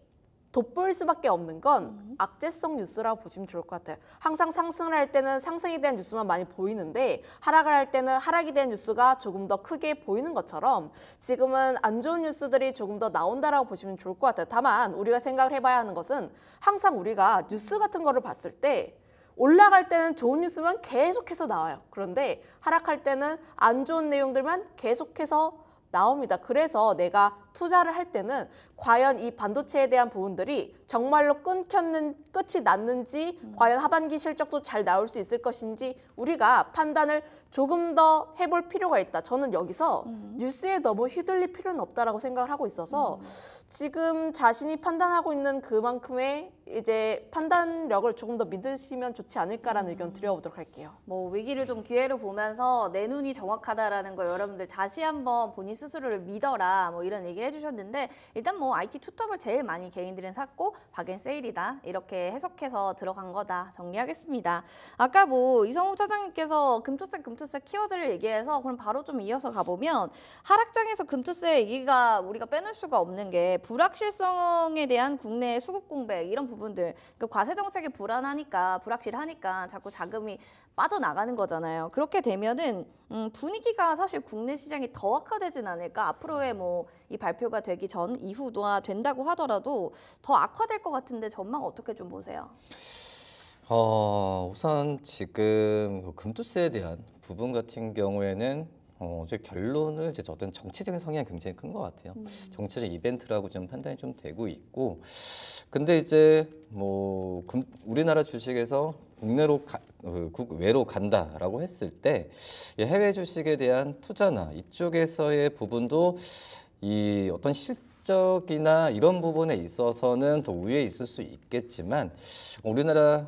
돋보일 수밖에 없는 건 악재성 뉴스라고 보시면 좋을 것 같아요. 항상 상승을 할 때는 상승에 대한 뉴스만 많이 보이는데 하락을 할 때는 하락에 대한 뉴스가 조금 더 크게 보이는 것처럼 지금은 안 좋은 뉴스들이 조금 더 나온다라고 보시면 좋을 것 같아요. 다만 우리가 생각을 해봐야 하는 것은 항상 우리가 뉴스 같은 거를 봤을 때 올라갈 때는 좋은 뉴스만 계속해서 나와요. 그런데 하락할 때는 안 좋은 내용들만 계속해서 나옵니다. 그래서 내가 투자를 할 때는 과연 이 반도체에 대한 부분들이 정말로 끝이 났는지 과연 하반기 실적도 잘 나올 수 있을 것인지 우리가 판단을 조금 더 해볼 필요가 있다. 저는 여기서 뉴스에 너무 휘둘릴 필요는 없다라고 생각을 하고 있어서 지금 자신이 판단하고 있는 그만큼의 이제 판단력을 조금 더 믿으시면 좋지 않을까라는 의견 드려보도록 할게요. 뭐 위기를 좀 기회로 보면서 내 눈이 정확하다라는 거 여러분들 다시 한번 본인 스스로를 믿어라 뭐 이런 얘기를 해주셨는데 일단 뭐 IT 투톱을 제일 많이 개인들은 샀고 박앤세일이다 이렇게 해석해서 들어간 거다 정리하겠습니다. 아까 뭐 이성욱 차장님께서 금투세 키워드를 얘기해서 그럼 바로 좀 이어서 가보면 하락장에서 금투세 얘기가 우리가 빼놓을 수가 없는 게 불확실성에 대한 국내 수급 공백 이런 부분들 그러니까 과세 정책이 불확실하니까 자꾸 자금이 빠져나가는 거잖아요. 그렇게 되면은 분위기가 사실 국내 시장이 더 악화되진 않을까? 앞으로의 뭐 이 발표가 되기 전 이후도 된다고 하더라도 더 악화될 것 같은데 전망 어떻게 좀 보세요? 우선 지금 금투세에 대한 부분 같은 경우에는 제 결론을 이제 어떤 정치적인 성향이 굉장히 큰 것 같아요. 정치적 이벤트라고 좀 판단이 좀 되고 있고, 근데 이제 뭐 우리나라 주식에서 국내로 외로 간다라고 했을 때 해외 주식에 대한 투자나 이쪽에서의 부분도 이 어떤 실적이나 이런 부분에 있어서는 더 우위에 있을 수 있겠지만 우리나라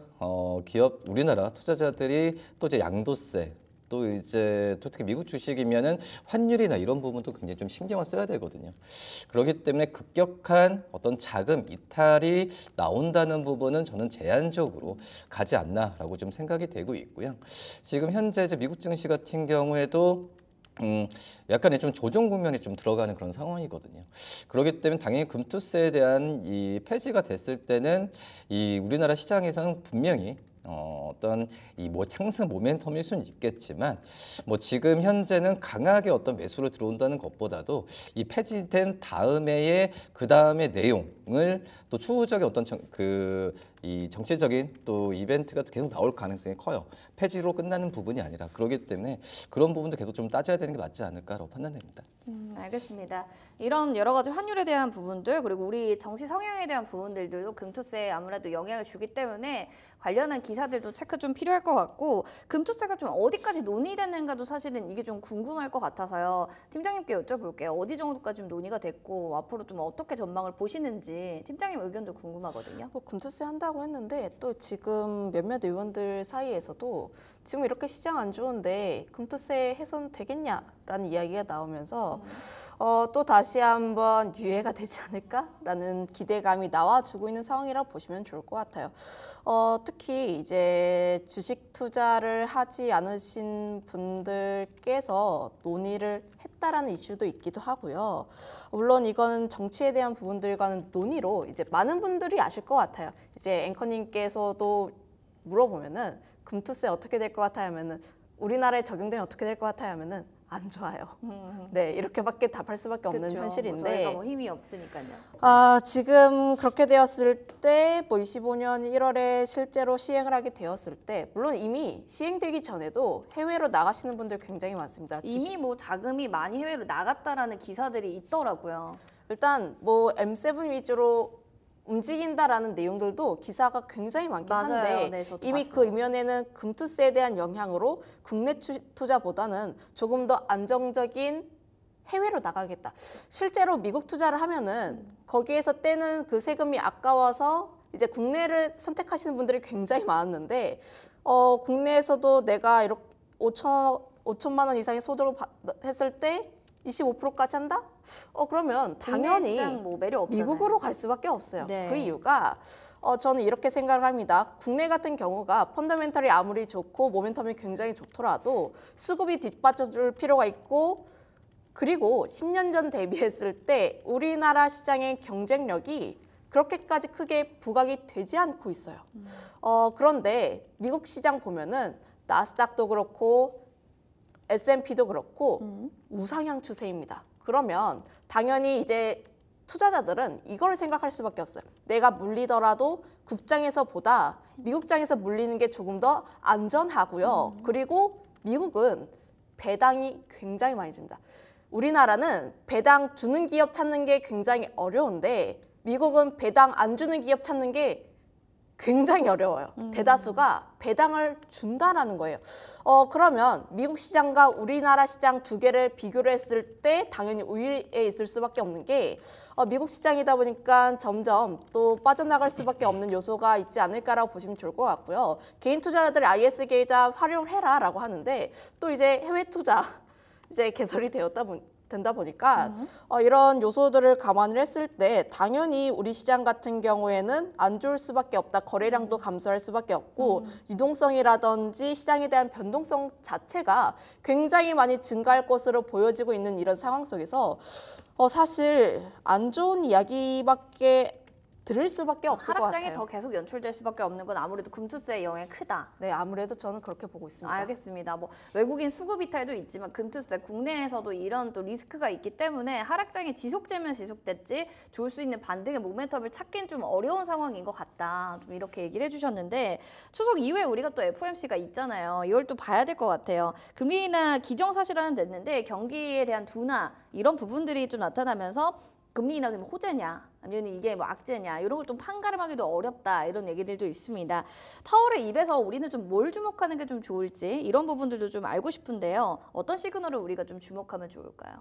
우리나라 투자자들이 또 이제 양도세 또 이제 특히 미국 주식이면은 환율이나 이런 부분도 굉장히 좀 신경을 써야 되거든요. 그렇기 때문에 급격한 어떤 자금 이탈이 나온다는 부분은 저는 제한적으로 가지 않나라고 좀 생각이 되고 있고요. 지금 현재 이제 미국 증시 같은 경우에도 약간의 좀 조정 국면이 좀 들어가는 그런 상황이거든요. 그렇기 때문에 당연히 금투세에 대한 이 폐지가 됐을 때는 이 우리나라 시장에서는 분명히 어떤 이 뭐 상승 모멘텀일 수는 있겠지만 뭐 지금 현재는 강하게 어떤 매수를 들어온다는 것보다도 이 폐지된 다음에의 그 다음의 내용을 또 추후적인 어떤 이 정치적인 또 이벤트가 계속 나올 가능성이 커요. 폐지로 끝나는 부분이 아니라 그렇기 때문에 그런 부분도 계속 좀 따져야 되는 게 맞지 않을까라고 판단됩니다. 알겠습니다. 이런 여러 가지 환율에 대한 부분들 그리고 우리 정치 성향에 대한 부분들도 금투세에 아무래도 영향을 주기 때문에 관련한 기사들도 체크 좀 필요할 것 같고 금투세가 좀 어디까지 논의되는가도 사실은 이게 좀 궁금할 것 같아서요. 팀장님께 여쭤볼게요. 어디 정도까지 좀 논의가 됐고 앞으로 좀 어떻게 전망을 보시는지 팀장님 의견도 궁금하거든요. 뭐 금투세 한다고 했는데 또 지금 몇몇 의원들 사이에서도 지금 이렇게 시장 안 좋은데 금투세 해소는 되겠냐라는 이야기가 나오면서 또 다시 한번 유예가 되지 않을까라는 기대감이 나와주고 있는 상황이라고 보시면 좋을 것 같아요. 특히 이제 주식 투자를 하지 않으신 분들께서 논의를 했다라는 이슈도 있기도 하고요. 물론 이거는 정치에 대한 부분들과는 논의로 이제 많은 분들이 아실 것 같아요. 이제 앵커님께서도 물어보면은 금투세 어떻게 될 것 같아요 하면은 우리나라에 적용되면 어떻게 될 것 같아요 하면은 안 좋아요. 네, 이렇게밖에 답할 수밖에 없는 그쵸. 현실인데 뭐 저희가 뭐 힘이 없으니까요. 지금 그렇게 되었을 때 뭐 25년 1월에 실제로 시행을 하게 되었을 때 물론 이미 시행되기 전에도 해외로 나가시는 분들 굉장히 많습니다. 이미 뭐 자금이 많이 해외로 나갔다라는 기사들이 있더라고요. 일단 뭐 M7 위주로 움직인다라는 내용들도 기사가 굉장히 많긴 한데 네, 저도 이미 봤어요. 그 이면에는 금투세에 대한 영향으로 국내 투자보다는 조금 더 안정적인 해외로 나가겠다. 실제로 미국 투자를 하면은 거기에서 떼는 그 세금이 아까워서 이제 국내를 선택하시는 분들이 굉장히 많았는데 국내에서도 내가 이렇게 5천만 원 이상의 소득을 했을 때 25%까지 한다? 그러면 당연히 시장 뭐 매력 없잖아요. 미국으로 갈 수밖에 없어요. 네. 그 이유가 저는 이렇게 생각을 합니다. 국내 같은 경우가 펀더멘털이 아무리 좋고 모멘텀이 굉장히 좋더라도 수급이 뒷받쳐줄 필요가 있고 그리고 10년 전 대비했을 때 우리나라 시장의 경쟁력이 그렇게까지 크게 부각이 되지 않고 있어요. 그런데 미국 시장 보면은 나스닥도 그렇고 S&P도 그렇고 우상향 추세입니다. 그러면 당연히 이제 투자자들은 이걸 생각할 수밖에 없어요. 내가 물리더라도 국장에서보다 미국장에서 물리는 게 조금 더 안전하고요. 그리고 미국은 배당이 굉장히 많이 줍니다. 우리나라는 배당 주는 기업 찾는 게 굉장히 어려운데 미국은 배당 안 주는 기업 찾는 게 굉장히 어려워요. 대다수가 배당을 준다라는 거예요. 그러면 미국 시장과 우리나라 시장 두 개를 비교를 했을 때 당연히 우위에 있을 수밖에 없는 게 미국 시장이다 보니까 점점 또 빠져나갈 수밖에 없는 요소가 있지 않을까라고 보시면 좋을 것 같고요. 개인 투자자들 IS 계좌 활용해라라고 하는데 또 이제 해외 투자 이제 개설이 된다 보니까 이런 요소들을 감안을 했을 때 당연히 우리 시장 같은 경우에는 안 좋을 수밖에 없다. 거래량도 감소할 수밖에 없고 유동성이라든지 시장에 대한 변동성 자체가 굉장히 많이 증가할 것으로 보여지고 있는 이런 상황 속에서 사실 안 좋은 이야기밖에 들을 수밖에 없을 것 같아요. 하락장이 더 계속 연출될 수밖에 없는 건 아무래도 금투세의 영향이 크다. 네, 아무래도 저는 그렇게 보고 있습니다. 알겠습니다. 뭐 외국인 수급 이탈도 있지만 금투세 국내에서도 이런 또 리스크가 있기 때문에 하락장이 지속되면 지속됐지 좋을 수 있는 반등의 모멘텀을 찾긴 좀 어려운 상황인 것 같다. 좀 이렇게 얘기를 해주셨는데 추석 이후에 우리가 또 FOMC가 있잖아요. 이걸 또 봐야 될 것 같아요. 금리 인하 기정사실화는 됐는데 경기에 대한 둔화 이런 부분들이 좀 나타나면서 금리 인하가 호재냐 아니면 이게 뭐 악재냐 이런 걸 좀 판가름하기도 어렵다 이런 얘기들도 있습니다. 파월의 입에서 우리는 좀 뭘 주목하는 게 좀 좋을지 이런 부분들도 좀 알고 싶은데요. 어떤 시그널을 우리가 좀 주목하면 좋을까요?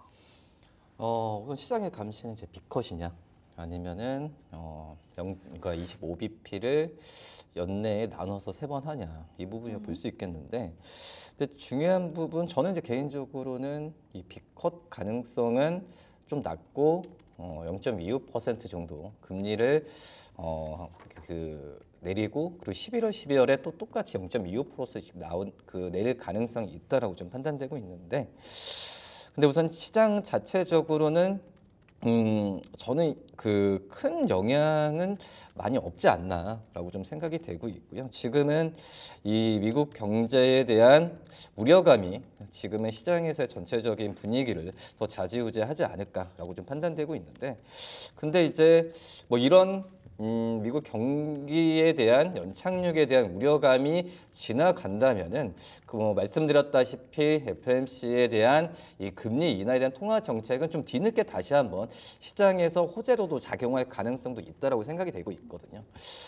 우선 시장의 감시는 이제 빅컷이냐 아니면은 그러니까 25bp를 연내에 나눠서 3번 하냐 이 부분을 볼 수 있겠는데 근데 중요한 부분 저는 이제 개인적으로는 이 빅컷 가능성은 좀 낮고 0.25% 정도 금리를 내리고 그리고 11월, 12월에 또 똑같이 0.25%씩 나온 내릴 가능성이 있다라고 좀 판단되고 있는데 근데 우선 시장 자체적으로는 저는 큰 영향은 많이 없지 않나라고 좀 생각이 되고 있고요. 지금은 이 미국 경제에 대한 우려감이 지금은 시장에서의 전체적인 분위기를 더 좌지우지하지 않을까라고 좀 판단되고 있는데, 근데 이제 뭐 이런 미국 경기에 대한 연착륙에 대한 우려감이 지나간다면은 뭐 말씀드렸다시피 FOMC에 대한 이 금리 인하에 대한 통화 정책은 좀 뒤늦게 다시 한번 시장에서 호재로도 작용할 가능성도 있다라고 생각이 되고 있거든요.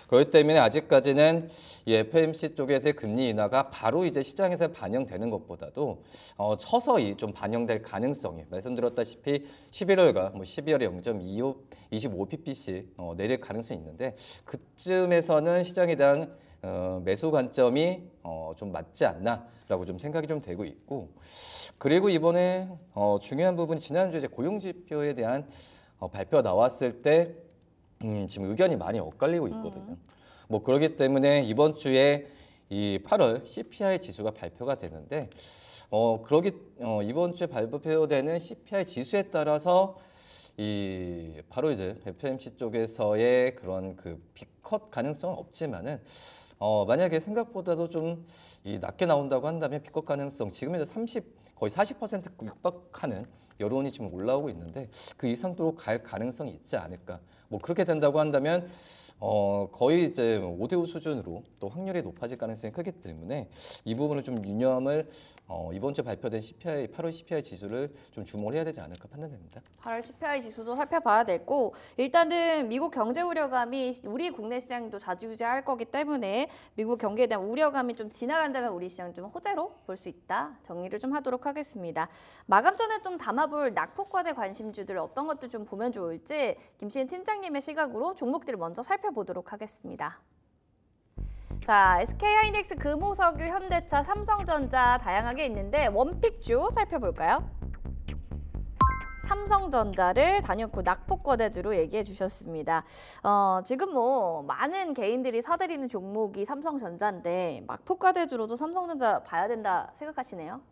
그렇기 때문에 아직까지는 이 FOMC 쪽에서의 금리 인하가 바로 이제 시장에서 반영되는 것보다도 서서히 좀 반영될 가능성이 말씀드렸다시피 11월과 뭐 12월에 0.25pp씩 내릴 가능성이 있는데 그쯤에서는 시장에 대한 매수 관점이 좀 맞지 않나라고 좀 생각이 좀 되고 있고 그리고 이번에 중요한 부분이 지난주에 이제 고용지표에 대한 발표가 나왔을 때 지금 의견이 많이 엇갈리고 있거든요. 뭐 그렇기 때문에 이번 주에 이 8월 CPI 지수가 발표가 되는데 이번 주에 발표되는 CPI 지수에 따라서 바로 이제 FOMC 쪽에서의 그런 빅컷 가능성은 없지만은 만약에 생각보다도 좀 낮게 나온다고 한다면 빅컷 가능성 지금 이제 거의 40% 육박하는 여론이 지금 올라오고 있는데 그 이상도 갈 가능성이 있지 않을까. 뭐 그렇게 된다고 한다면 거의 이제 5대5 수준으로 또 확률이 높아질 가능성이 크기 때문에 이 부분을 좀 유념을 이번 주에 발표된 8월 CPI 지수를 좀 주목을 해야 되지 않을까 판단됩니다. 8월 CPI 지수도 살펴봐야 되고 일단은 미국 경제 우려감이 우리 국내 시장도 좌지우지할 거기 때문에 미국 경기에 대한 우려감이 좀 지나간다면 우리 시장 좀 호재로 볼 수 있다. 정리를 좀 하도록 하겠습니다. 마감 전에 좀 담아볼 낙폭과대 관심주들 어떤 것들 좀 보면 좋을지 김시은 팀장님의 시각으로 종목들을 먼저 살펴보도록 하겠습니다. 자, SK하이닉스, 금호석유, 현대차, 삼성전자 다양하게 있는데 원픽주 살펴볼까요? 삼성전자를 단연코 낙폭과대주로 얘기해 주셨습니다. 지금 뭐 많은 개인들이 사들이는 종목이 삼성전자인데 낙폭과대주로도 삼성전자 봐야 된다 생각하시네요?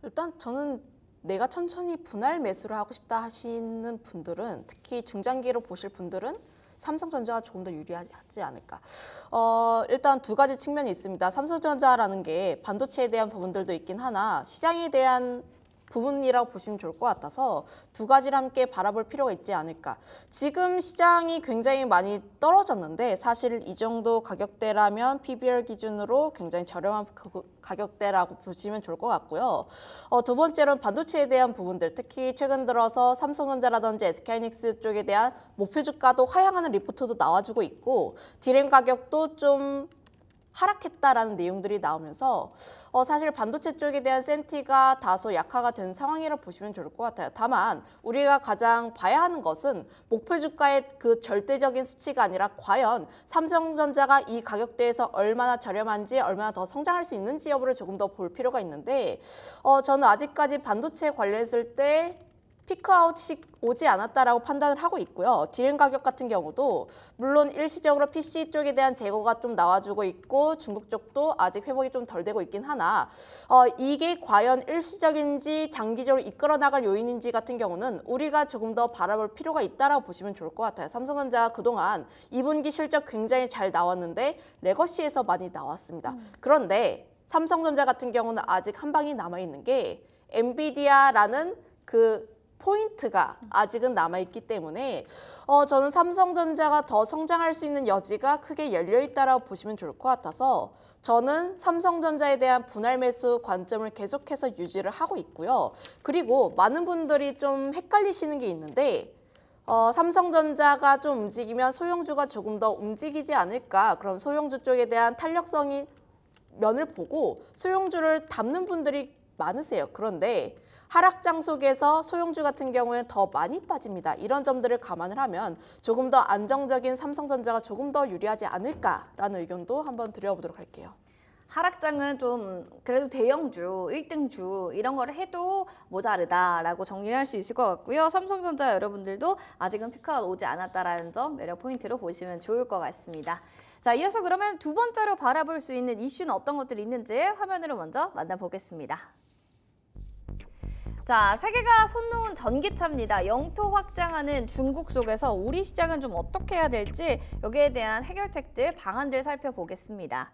일단 저는 내가 천천히 분할 매수를 하고 싶다 하시는 분들은 특히 중장기로 보실 분들은 삼성전자가 조금 더 유리하지 않을까. 일단 두 가지 측면이 있습니다. 삼성전자라는 게 반도체에 대한 부분들도 있긴 하나 시장에 대한 부분이라고 보시면 좋을 것 같아서 두 가지를 함께 바라볼 필요가 있지 않을까. 지금 시장이 굉장히 많이 떨어졌는데 사실 이 정도 가격대라면 PBR 기준으로 굉장히 저렴한 가격대라고 보시면 좋을 것 같고요. 두 번째로는 반도체에 대한 부분들, 특히 최근 들어서 삼성전자라든지 SK하이닉스 쪽에 대한 목표 주가도 하향하는 리포트도 나와주고 있고 디램 가격도 좀 하락했다라는 내용들이 나오면서 사실 반도체 쪽에 대한 센티가 다소 약화가 된 상황이라고 보시면 좋을 것 같아요. 다만 우리가 가장 봐야 하는 것은 목표 주가의 그 절대적인 수치가 아니라 과연 삼성전자가 이 가격대에서 얼마나 저렴한지 얼마나 더 성장할 수 있는지 여부를 조금 더 볼 필요가 있는데 저는 아직까지 반도체 관련했을 때 피크아웃이 오지 않았다라고 판단을 하고 있고요. 디램 가격 같은 경우도 물론 일시적으로 PC 쪽에 대한 재고가 좀 나와주고 있고 중국 쪽도 아직 회복이 좀 덜 되고 있긴 하나 이게 과연 일시적인지 장기적으로 이끌어 나갈 요인인지 같은 경우는 우리가 조금 더 바라볼 필요가 있다라고 보시면 좋을 것 같아요. 삼성전자 그동안 2분기 실적 굉장히 잘 나왔는데 레거시에서 많이 나왔습니다. 그런데 삼성전자 같은 경우는 아직 한 방이 남아있는 게 엔비디아라는 그 포인트가 아직은 남아있기 때문에 저는 삼성전자가 더 성장할 수 있는 여지가 크게 열려있다라고 보시면 좋을 것 같아서 저는 삼성전자에 대한 분할 매수 관점을 계속해서 유지를 하고 있고요. 그리고 많은 분들이 좀 헷갈리시는 게 있는데 삼성전자가 좀 움직이면 소형주가 조금 더 움직이지 않을까. 그럼 소형주 쪽에 대한 탄력성이 면을 보고 소형주를 담는 분들이 많으세요. 그런데 하락장 속에서 소형주 같은 경우에는 더 많이 빠집니다. 이런 점들을 감안을 하면 조금 더 안정적인 삼성전자가 조금 더 유리하지 않을까라는 의견도 한번 드려보도록 할게요. 하락장은 좀 그래도 대형주, 1등주 이런 걸 해도 모자르다라고 정리를 할 수 있을 것 같고요. 삼성전자 여러분들도 아직은 피크아웃 오지 않았다라는 점 매력 포인트로 보시면 좋을 것 같습니다. 자, 이어서 그러면 두 번째로 바라볼 수 있는 이슈는 어떤 것들이 있는지 화면으로 먼저 만나보겠습니다. 자, 세계가 손 놓은 전기차입니다. 영토 확장하는 중국 속에서 우리 시장은 좀 어떻게 해야 될지 여기에 대한 해결책들, 방안들 살펴보겠습니다.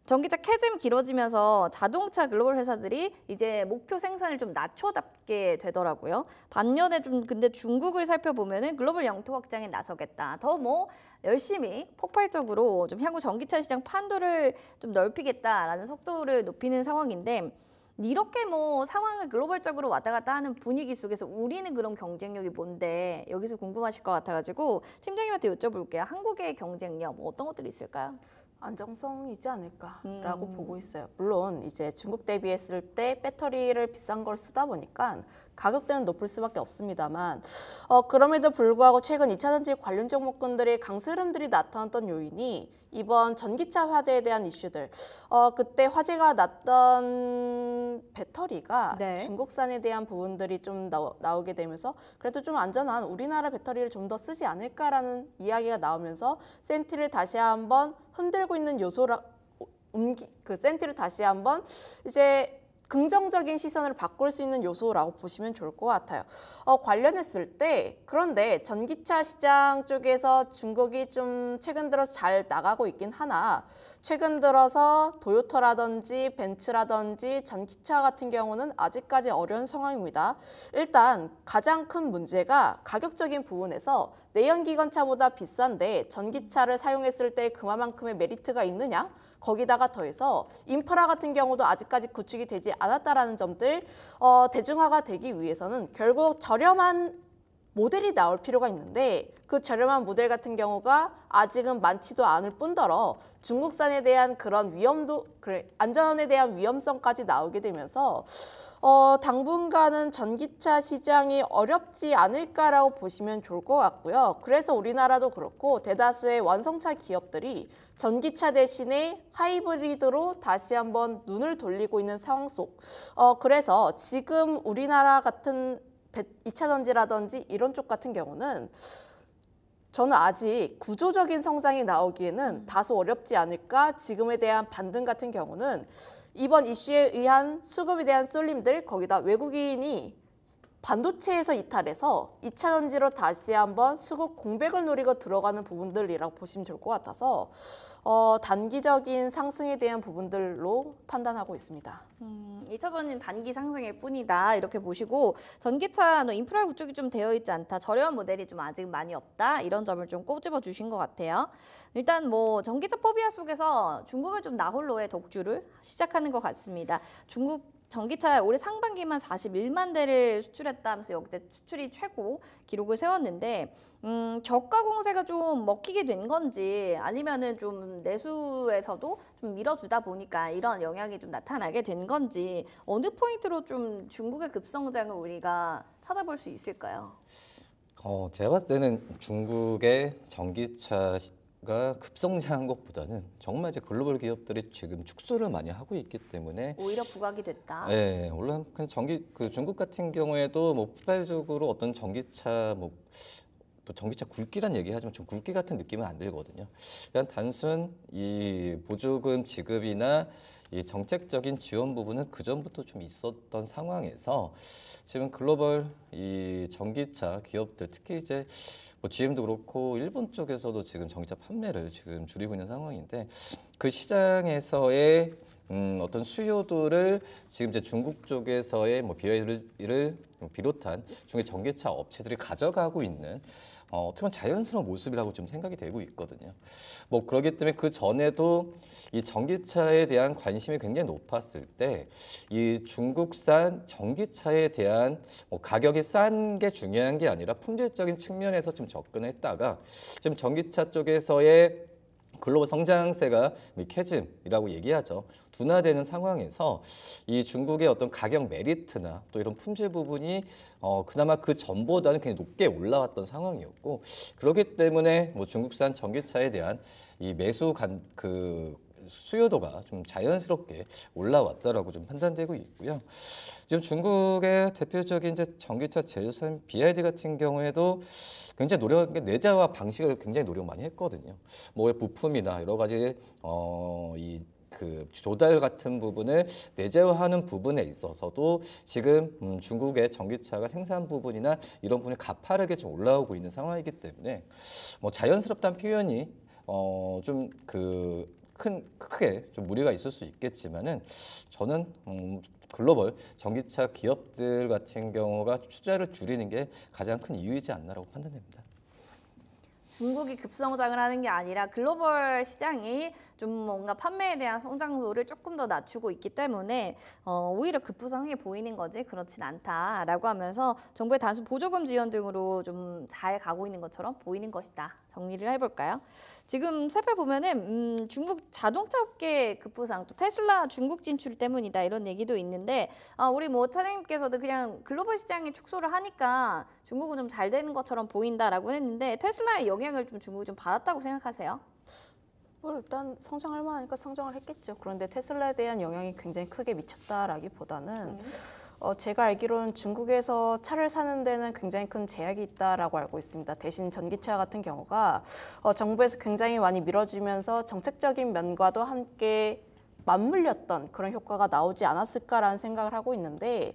전기차 캐즘이 길어지면서 자동차 글로벌 회사들이 이제 목표 생산을 좀 낮춰잡게 되더라고요. 반면에 좀 근데 중국을 살펴보면은 글로벌 영토 확장에 나서겠다. 더 뭐 열심히 폭발적으로 좀 향후 전기차 시장 판도를 좀 넓히겠다라는 속도를 높이는 상황인데 이렇게 뭐 상황을 글로벌적으로 왔다 갔다 하는 분위기 속에서 우리는 그럼 경쟁력이 뭔데 여기서 궁금하실 것 같아가지고 팀장님한테 여쭤볼게요. 한국의 경쟁력 뭐 어떤 것들이 있을까요? 안정성이지 않을까라고 보고 있어요. 물론 이제 중국 대비했을 때 배터리를 비싼 걸 쓰다 보니까 가격대는 높을 수밖에 없습니다만 그럼에도 불구하고 최근 2차전지 관련 종목군들의 강세름들이 나타났던 요인이 이번 전기차 화재에 대한 이슈들 그때 화재가 났던 배터리가 네. 중국산에 대한 부분들이 좀 나오게 되면서 그래도 좀 안전한 우리나라 배터리를 좀 더 쓰지 않을까라는 이야기가 나오면서 센티를 다시 한번 흔들고 있는 요소라 그 센티를 다시 한번 이제 긍정적인 시선을 바꿀 수 있는 요소라고 보시면 좋을 것 같아요. 관련했을 때 그런데 전기차 시장 쪽에서 중국이 좀 최근 들어서 잘 나가고 있긴 하나 최근 들어서 도요타라든지 벤츠라든지 전기차 같은 경우는 아직까지 어려운 상황입니다. 일단 가장 큰 문제가 가격적인 부분에서 내연기관차보다 비싼데 전기차를 사용했을 때 그만큼의 메리트가 있느냐? 거기다가 더해서 인프라 같은 경우도 아직까지 구축이 되지 않았다라는 점들 대중화가 되기 위해서는 결국 저렴한 모델이 나올 필요가 있는데 그 저렴한 모델 같은 경우가 아직은 많지도 않을 뿐더러 중국산에 대한 그런 안전에 대한 위험성까지 나오게 되면서 당분간은 전기차 시장이 어렵지 않을까라고 보시면 좋을 것 같고요. 그래서 우리나라도 그렇고 대다수의 완성차 기업들이 전기차 대신에 하이브리드로 다시 한번 눈을 돌리고 있는 상황 속 그래서 지금 우리나라 같은 2차 전지라든지 이런 쪽 같은 경우는 저는 아직 구조적인 성장이 나오기에는 다소 어렵지 않을까. 지금에 대한 반등 같은 경우는 이번 이슈에 의한 수급에 대한 쏠림들 거기다 외국인이 반도체에서 이탈해서 2차 전지로 다시 한번 수급 공백을 노리고 들어가는 부분들이라고 보시면 좋을 것 같아서 단기적인 상승에 대한 부분들로 판단하고 있습니다. 2차 전지는 단기 상승일 뿐이다 이렇게 보시고 전기차 인프라 구축이 좀 되어 있지 않다, 저렴한 모델이 좀 아직 많이 없다 이런 점을 좀 꼬집어 주신 것 같아요. 일단 뭐 전기차 포비아 속에서 중국은 좀 나홀로의 독주를 시작하는 것 같습니다. 중국 전기차 올해 상반기만 41만 대를 수출했다면서 역대 수출이 최고 기록을 세웠는데 저가 공세가 좀 먹히게 된 건지 아니면은 좀 내수에서도 좀 밀어주다 보니까 이런 영향이 좀 나타나게 된 건지 어느 포인트로 좀 중국의 급성장을 우리가 찾아볼 수 있을까요? 제가 봤을 때는 중국의 전기차가 급성장한 것보다는 정말 이제 글로벌 기업들이 지금 축소를 많이 하고 있기 때문에 오히려 부각이 됐다. 네, 물론 중국 같은 경우에도 뭐 폭발적으로 어떤 전기차 또 전기차 굵기란 얘기하지만 좀 굵기 같은 느낌은 안 들거든요. 그냥 단순 이 보조금 지급이나 이 정책적인 지원 부분은 그 전부터 좀 있었던 상황에서 지금 글로벌 이 전기차 기업들 특히 이제 뭐 GM도 그렇고 일본 쪽에서도 지금 전기차 판매를 지금 줄이고 있는 상황인데 그 시장에서의 어떤 수요도를 지금 이제 중국 쪽에서의 뭐 BYD를 비롯한 중국의 전기차 업체들이 가져가고 있는 어떻게 보면 자연스러운 모습이라고 좀 생각이 되고 있거든요. 뭐 그렇기 때문에 그 전에도 이 전기차에 대한 관심이 굉장히 높았을 때 이 중국산 전기차에 대한 가격이 싼 게 중요한 게 아니라 품질적인 측면에서 좀 접근했다가 지금 전기차 쪽에서의 글로벌 성장세가 캐즘이라고 얘기하죠. 둔화되는 상황에서 이 중국의 어떤 가격 메리트나 또 이런 품질 부분이 그나마 그 전보다는 굉장히 높게 올라왔던 상황이었고 그렇기 때문에 뭐 중국산 전기차에 대한 이 수요도가 좀 자연스럽게 올라왔다라고 좀 판단되고 있고요. 지금 중국의 대표적인 이제 전기차 제조사인 BYD 같은 경우에도 굉장히 노력한 게 내재화 방식을 굉장히 노력 많이 했거든요. 뭐 부품이나 여러 가지 그 조달 같은 부분을 내재화하는 부분에 있어서도 지금 중국의 전기차가 생산 부분이나 이런 부분이 가파르게 좀 올라오고 있는 상황이기 때문에 뭐 자연스럽다는 표현이 좀 크게 좀 무리가 있을 수 있겠지만은 저는 글로벌 전기차 기업들 같은 경우가 투자를 줄이는 게 가장 큰 이유이지 않나라고 판단됩니다. 중국이 급성장을 하는 게 아니라 글로벌 시장이 좀 뭔가 판매에 대한 성장도를 조금 더 낮추고 있기 때문에 오히려 급부상해 보이는 거지 그렇진 않다라고 하면서 정부의 단순 보조금 지원 등으로 좀 잘 가고 있는 것처럼 보이는 것이다. 정리를 해볼까요? 지금 살펴보면은 중국 자동차 업계 급부상, 또 테슬라 중국 진출 때문이다 이런 얘기도 있는데 우리 뭐 차장님께서도 그냥 글로벌 시장에 축소를 하니까 중국은 좀 잘 되는 것처럼 보인다라고 했는데 테슬라의 영향을 좀 중국이 좀 받았다고 생각하세요? 뭐 일단 성장할 만하니까 성장을 했겠죠. 그런데 테슬라에 대한 영향이 굉장히 크게 미쳤다라기보다는 제가 알기로는 중국에서 차를 사는 데는 굉장히 큰 제약이 있다라고 알고 있습니다. 대신 전기차 같은 경우가 정부에서 굉장히 많이 밀어주면서 정책적인 면과도 함께 맞물렸던 그런 효과가 나오지 않았을까라는 생각을 하고 있는데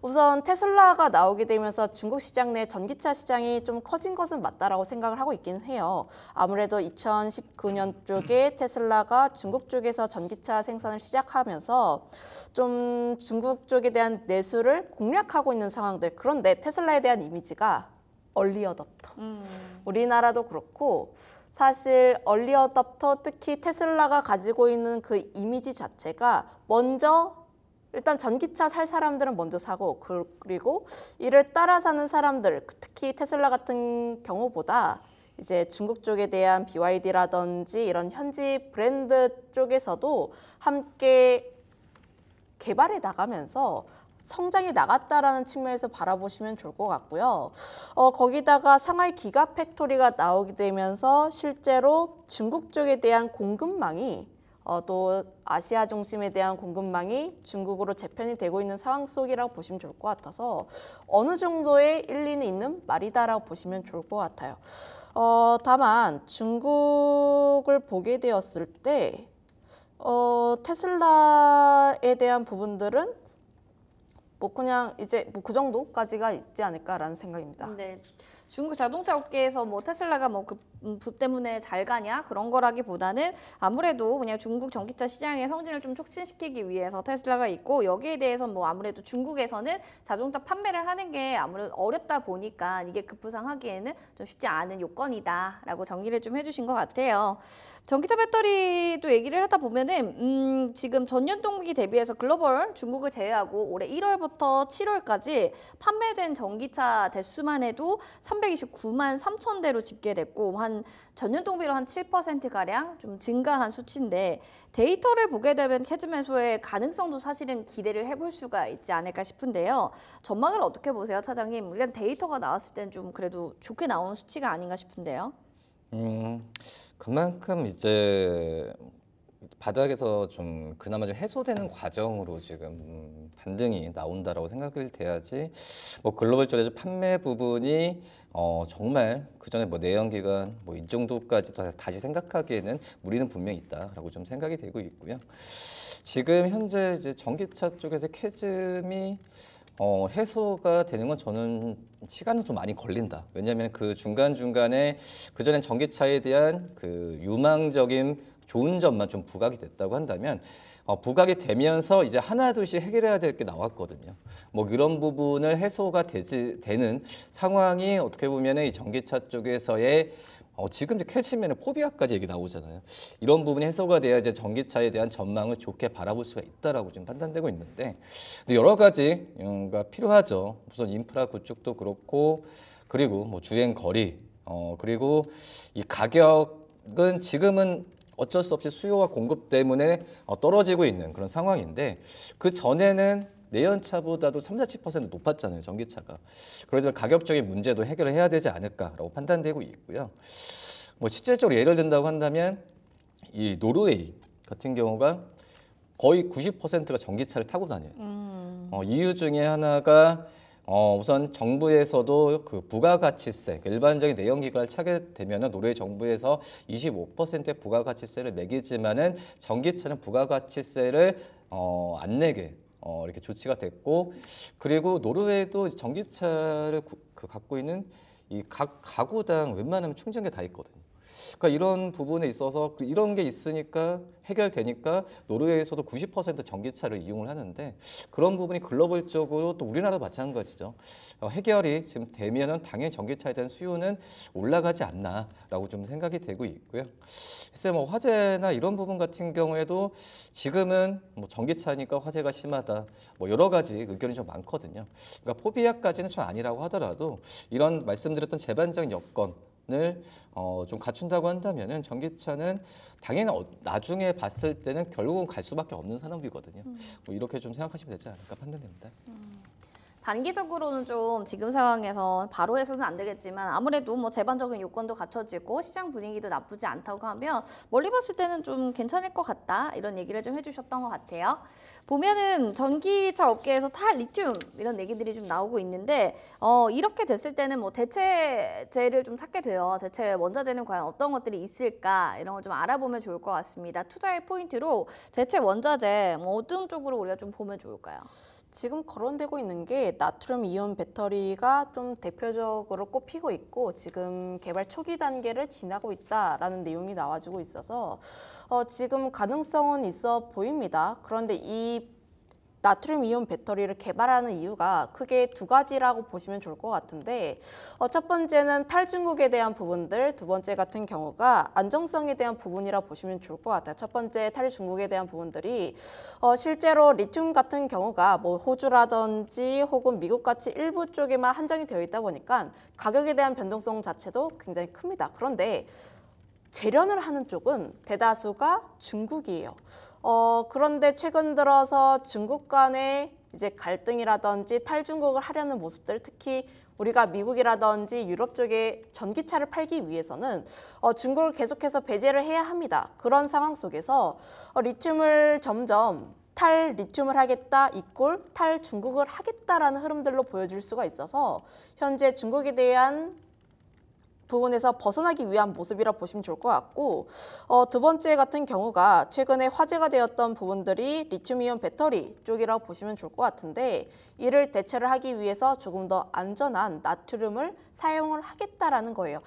우선 테슬라가 나오게 되면서 중국 시장 내 전기차 시장이 좀 커진 것은 맞다라고 생각을 하고 있기는 해요. 아무래도 2019년 쪽에 테슬라가 중국 쪽에서 전기차 생산을 시작하면서 좀 중국 쪽에 대한 내수를 공략하고 있는 상황들. 그런데 테슬라에 대한 이미지가 얼리 어댑터. 우리나라도 그렇고 사실 얼리 어댑터 특히 테슬라가 가지고 있는 그 이미지 자체가 먼저 일단 전기차 살 사람들은 먼저 사고 그리고 이를 따라 사는 사람들 특히 테슬라 같은 경우보다 이제 중국 쪽에 대한 BYD라든지 이런 현지 브랜드 쪽에서도 함께 개발해 나가면서 성장이 나갔다라는 측면에서 바라보시면 좋을 것 같고요. 거기다가 상하이 기가팩토리가 나오게 되면서 실제로 중국 쪽에 대한 공급망이 또 아시아 중심에 대한 공급망이 중국으로 재편이 되고 있는 상황 속이라고 보시면 좋을 것 같아서 어느 정도의 일리는 있는 말이다라고 보시면 좋을 것 같아요. 다만 중국을 보게 되었을 때 테슬라에 대한 부분들은 뭐 그냥 이제 뭐 그 정도까지가 있지 않을까라는 생각입니다. 네. 중국 자동차 업계에서 뭐 테슬라가 뭐 부 때문에 잘 가냐 그런 거라기보다는 아무래도 그냥 중국 전기차 시장의 성진을 좀 촉진시키기 위해서 테슬라가 있고, 여기에 대해서 뭐 아무래도 중국에서는 자동차 판매를 하는 게 아무래도 어렵다 보니까 이게 급부상하기에는 좀 쉽지 않은 요건이다라고 정리를 좀 해주신 것 같아요. 전기차 배터리도 얘기를 하다 보면은 지금 전년 동기 대비해서 글로벌 중국을 제외하고 올해 1월부터 7월까지 판매된 전기차 대수만 해도 329만 3천 대로 집계됐고, 한 전년 동기로 한 7%가량 좀 증가한 수치인데, 데이터를 보게 되면 캐즈 매수의 가능성도 사실은 기대를 해볼 수가 있지 않을까 싶은데요. 전망을 어떻게 보세요, 차장님? 일단 데이터가 나왔을 때는 좀 그래도 좋게 나온 수치가 아닌가 싶은데요. 그만큼 이제 바닥에서 좀 그나마 좀 해소되는 과정으로 지금 반등이 나온다라고 생각을 돼야지, 뭐 글로벌적으로 판매 부분이 정말 그 전에 뭐 내연기관 뭐 이 정도까지 다시 생각하기에는 무리는 분명히 있다라고 좀 생각이 되고 있고요. 지금 현재 이제 전기차 쪽에서 캐즘이 해소가 되는 건 저는 시간은 좀 많이 걸린다. 왜냐하면 그 중간중간에 그전엔 전기차에 대한 그 유망적인 좋은 점만 좀 부각이 됐다고 한다면, 부각이 되면서 이제 하나둘씩 해결해야 될 게 나왔거든요. 뭐 이런 부분을 해소가 되는 상황이 어떻게 보면 이 전기차 쪽에서의 지금 이제 캐치맨의 포비아까지 얘기 나오잖아요. 이런 부분이 해소가 돼야 이제 전기차에 대한 전망을 좋게 바라볼 수가 있다라고 지금 판단되고 있는데, 근데 여러 가지가 필요하죠. 우선 인프라 구축도 그렇고, 그리고 뭐 주행 거리, 그리고 이 가격은 지금은 어쩔 수 없이 수요와 공급 때문에 떨어지고 있는 그런 상황인데, 그 전에는 내연차보다도 30~40% 높았잖아요, 전기차가. 그러면 가격적인 문제도 해결을 해야 되지 않을까라고 판단되고 있고요. 뭐 실질적으로 예를 든다고 한다면 이 노르웨이 같은 경우가 거의 90%가 전기차를 타고 다녀요. 이유 중에 하나가 우선 정부에서도 그 부가가치세, 일반적인 내연기관을 차게 되면 노르웨이 정부에서 25%의 부가가치세를 매기지만은 전기차는 부가가치세를 안 내게 이렇게 조치가 됐고, 그리고 노르웨이도 전기차를 갖고 있는 이 각 가구당 웬만하면 충전기 다 있거든요. 그러니까 이런 부분에 있어서 이런 게 있으니까 해결되니까 노르웨이에서도 90% 전기차를 이용을 하는데, 그런 부분이 글로벌적으로 또 우리나라도 마찬가지죠. 해결이 지금 되면은 당연히 전기차에 대한 수요는 올라가지 않나라고 좀 생각이 되고 있고요. 글쎄 뭐 화재나 이런 부분 같은 경우에도 지금은 뭐 전기차니까 화재가 심하다, 뭐 여러 가지 의견이 좀 많거든요. 그러니까 포비아까지는 좀 아니라고 하더라도 이런 말씀드렸던 제반적인 여건을 좀 갖춘다고 한다면은 전기차는 당연히 나중에 봤을 때는 결국은 갈 수밖에 없는 산업이거든요. 뭐 이렇게 좀 생각하시면 되지 않을까 판단됩니다. 단기적으로는 좀 지금 상황에서 바로 해서는 안 되겠지만, 아무래도 뭐 제반적인 요건도 갖춰지고 시장 분위기도 나쁘지 않다고 하면 멀리 봤을 때는 좀 괜찮을 것 같다, 이런 얘기를 좀 해주셨던 것 같아요. 보면은 전기차 업계에서 탈리튬 이런 얘기들이 좀 나오고 있는데, 이렇게 됐을 때는 뭐 대체제를 좀 찾게 돼요. 대체 원자재는 과연 어떤 것들이 있을까, 이런 걸 좀 알아보면 좋을 것 같습니다. 투자의 포인트로 대체 원자재 뭐 어떤 쪽으로 우리가 좀 보면 좋을까요? 지금 거론되고 있는 게 나트륨 이온 배터리가 좀 대표적으로 꼽히고 있고, 지금 개발 초기 단계를 지나고 있다라는 내용이 나와주고 있어서 지금 가능성은 있어 보입니다. 그런데 이 나트륨 이온 배터리를 개발하는 이유가 크게 두 가지라고 보시면 좋을 것 같은데, 첫 번째는 탈중국에 대한 부분들, 두 번째 같은 경우가 안정성에 대한 부분이라 보시면 좋을 것 같아요. 첫 번째 탈중국에 대한 부분들이 실제로 리튬 같은 경우가 뭐 호주라든지 혹은 미국같이 일부 쪽에만 한정이 되어 있다 보니까 가격에 대한 변동성 자체도 굉장히 큽니다. 그런데 재련을 하는 쪽은 대다수가 중국이에요. 그런데 최근 들어서 중국 간의 이제 갈등이라든지 탈중국을 하려는 모습들, 특히 우리가 미국이라든지 유럽 쪽에 전기차를 팔기 위해서는 중국을 계속해서 배제를 해야 합니다. 그런 상황 속에서 리튬을 점점 탈리튬을 하겠다 이꼴 탈중국을 하겠다라는 흐름들로 보여줄 수가 있어서 현재 중국에 대한 부분에서 벗어나기 위한 모습이라 보시면 좋을 것 같고 두 번째 같은 경우가 최근에 화제가 되었던 부분들이 리튬이온 배터리 쪽이라고 보시면 좋을 것 같은데 이를 대체를 하기 위해서 조금 더 안전한 나트륨을 사용을 하겠다라는 거예요.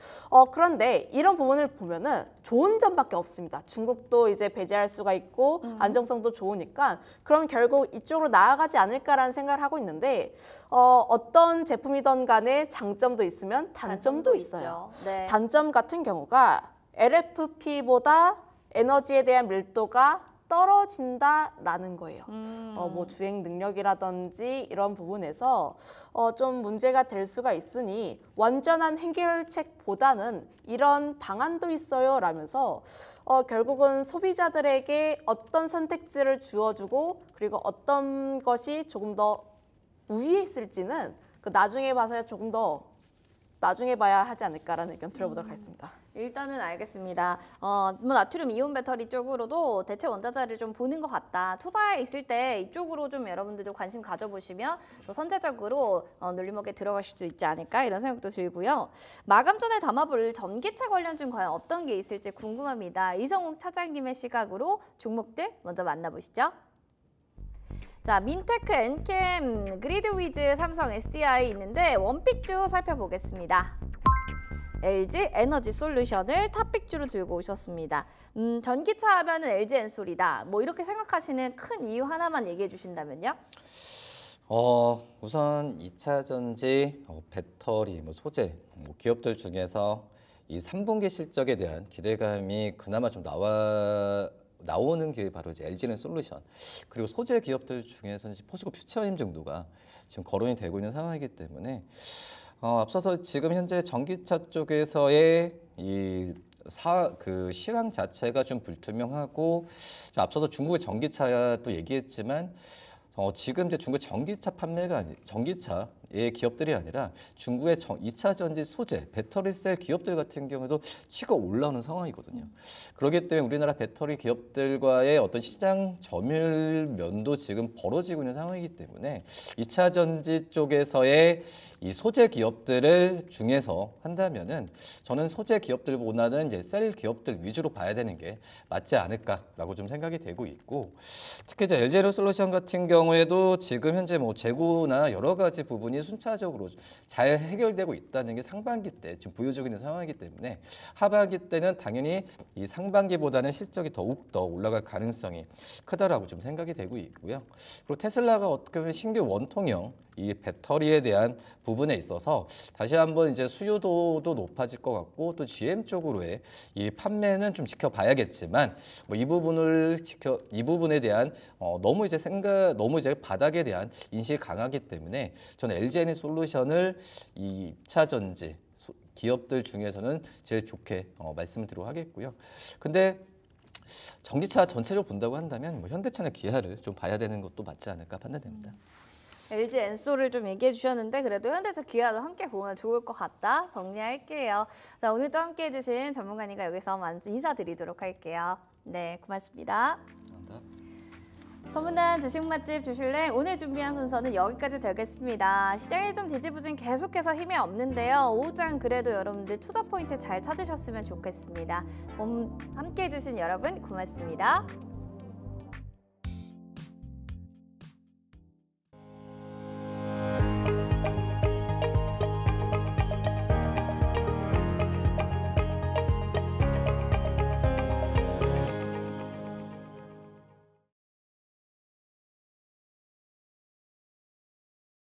그런데 이런 부분을 보면은 좋은 점밖에 없습니다. 중국도 이제 배제할 수가 있고 안정성도 좋으니까 그럼 결국 이쪽으로 나아가지 않을까라는 생각을 하고 있는데 어떤 제품이든 간에 장점도 있으면 단점도 있어요. 네. 단점 같은 경우가 LFP보다 에너지에 대한 밀도가 떨어진다라는 거예요. 뭐 주행 능력이라든지 이런 부분에서 좀 문제가 될 수가 있으니 완전한 해결책보다는 이런 방안도 있어요 라면서 결국은 소비자들에게 어떤 선택지를 주어주고 그리고 어떤 것이 조금 더 우위에 있을지는 그 나중에 봐서야 조금 더 나중에 봐야 하지 않을까라는 의견 들어보도록 하겠습니다. 일단은 알겠습니다. 뭐 나트륨 이온 배터리 쪽으로도 대체 원자재를 좀 보는 것 같다. 투자에 있을 때 이쪽으로 좀 여러분들도 관심 가져보시면 또 선제적으로 눌림목에 들어가실 수 있지 않을까 이런 생각도 들고요. 마감 전에 담아볼 전기차 관련주 과연 어떤 게 있을지 궁금합니다. 이성욱 차장님의 시각으로 종목들 먼저 만나보시죠. 자, 민테크, 엔캠, 그리드위즈, 삼성, SDI 있는데 원픽주 살펴보겠습니다. LG 에너지 솔루션을 탑픽주로 들고 오셨습니다. 전기차 하면은 LG 엔솔이다. 뭐 이렇게 생각하시는 큰 이유 하나만 얘기해 주신다면요? 우선 2차 전지, 배터리, 뭐 소재, 뭐 기업들 중에서 이 3분기 실적에 대한 기대감이 그나마 좀 나오는 게 바로 이제 LG는 솔루션 그리고 소재 기업들 중에서는 포스코 퓨처힘 정도가 지금 거론이 되고 있는 상황이기 때문에 앞서서 지금 현재 전기차 쪽에서의 그 시황 자체가 좀 불투명하고 앞서서 중국의 전기차도 얘기했지만 지금 이제 중국 전기차 판매가 전기차의 기업들이 아니라 중국의 2차 전지 소재, 배터리셀 기업들 같은 경우도 치고 올라오는 상황이거든요. 그렇기 때문에 우리나라 배터리 기업들과의 어떤 시장 점유면도 지금 벌어지고 있는 상황이기 때문에 2차 전지 쪽에서의 이 소재 기업들을 중에서 한다면은 저는 소재 기업들보다는 이제 셀 기업들 위주로 봐야 되는 게 맞지 않을까라고 좀 생각이 되고 있고 특히 이제 LG솔루션 같은 경우에도 지금 현재 뭐 재고나 여러 가지 부분이 순차적으로 잘 해결되고 있다는 게 상반기 때 지금 보여지고 있는 상황이기 때문에 하반기 때는 당연히 이 상반기보다는 실적이 더욱더 올라갈 가능성이 크다라고 좀 생각이 되고 있고요. 그리고 테슬라가 어떻게 보면 신규 원통형 이 배터리에 대한 부분에 있어서 다시 한번 이제 수요도도 높아질 것 같고 또 GM 쪽으로의 이 판매는 좀 지켜봐야겠지만 뭐 이 부분에 대한 너무 이제 바닥에 대한 인식이 강하기 때문에 저는 LG 솔루션을 이 2차 전지 기업들 중에서는 제일 좋게 말씀을 드리도록 하겠고요. 근데 전기차 전체적으로 본다고 한다면 뭐 현대차나 기아를 좀 봐야 되는 것도 맞지 않을까 판단됩니다. LG 엔솔을 좀 얘기해 주셨는데 그래도 현대차 기아도 함께 보면 좋을 것 같다 정리할게요. 자, 오늘도 함께 해주신 전문가님과 여기서 인사드리도록 할게요. 네, 고맙습니다. 감사합니다. 소문난 주식 맛집 주실랭 오늘 준비한 순서는 여기까지 되겠습니다. 시장이 좀 지지부진 계속해서 힘이 없는데요. 오후장 그래도 여러분들 투자 포인트 잘 찾으셨으면 좋겠습니다. 함께 해주신 여러분 고맙습니다.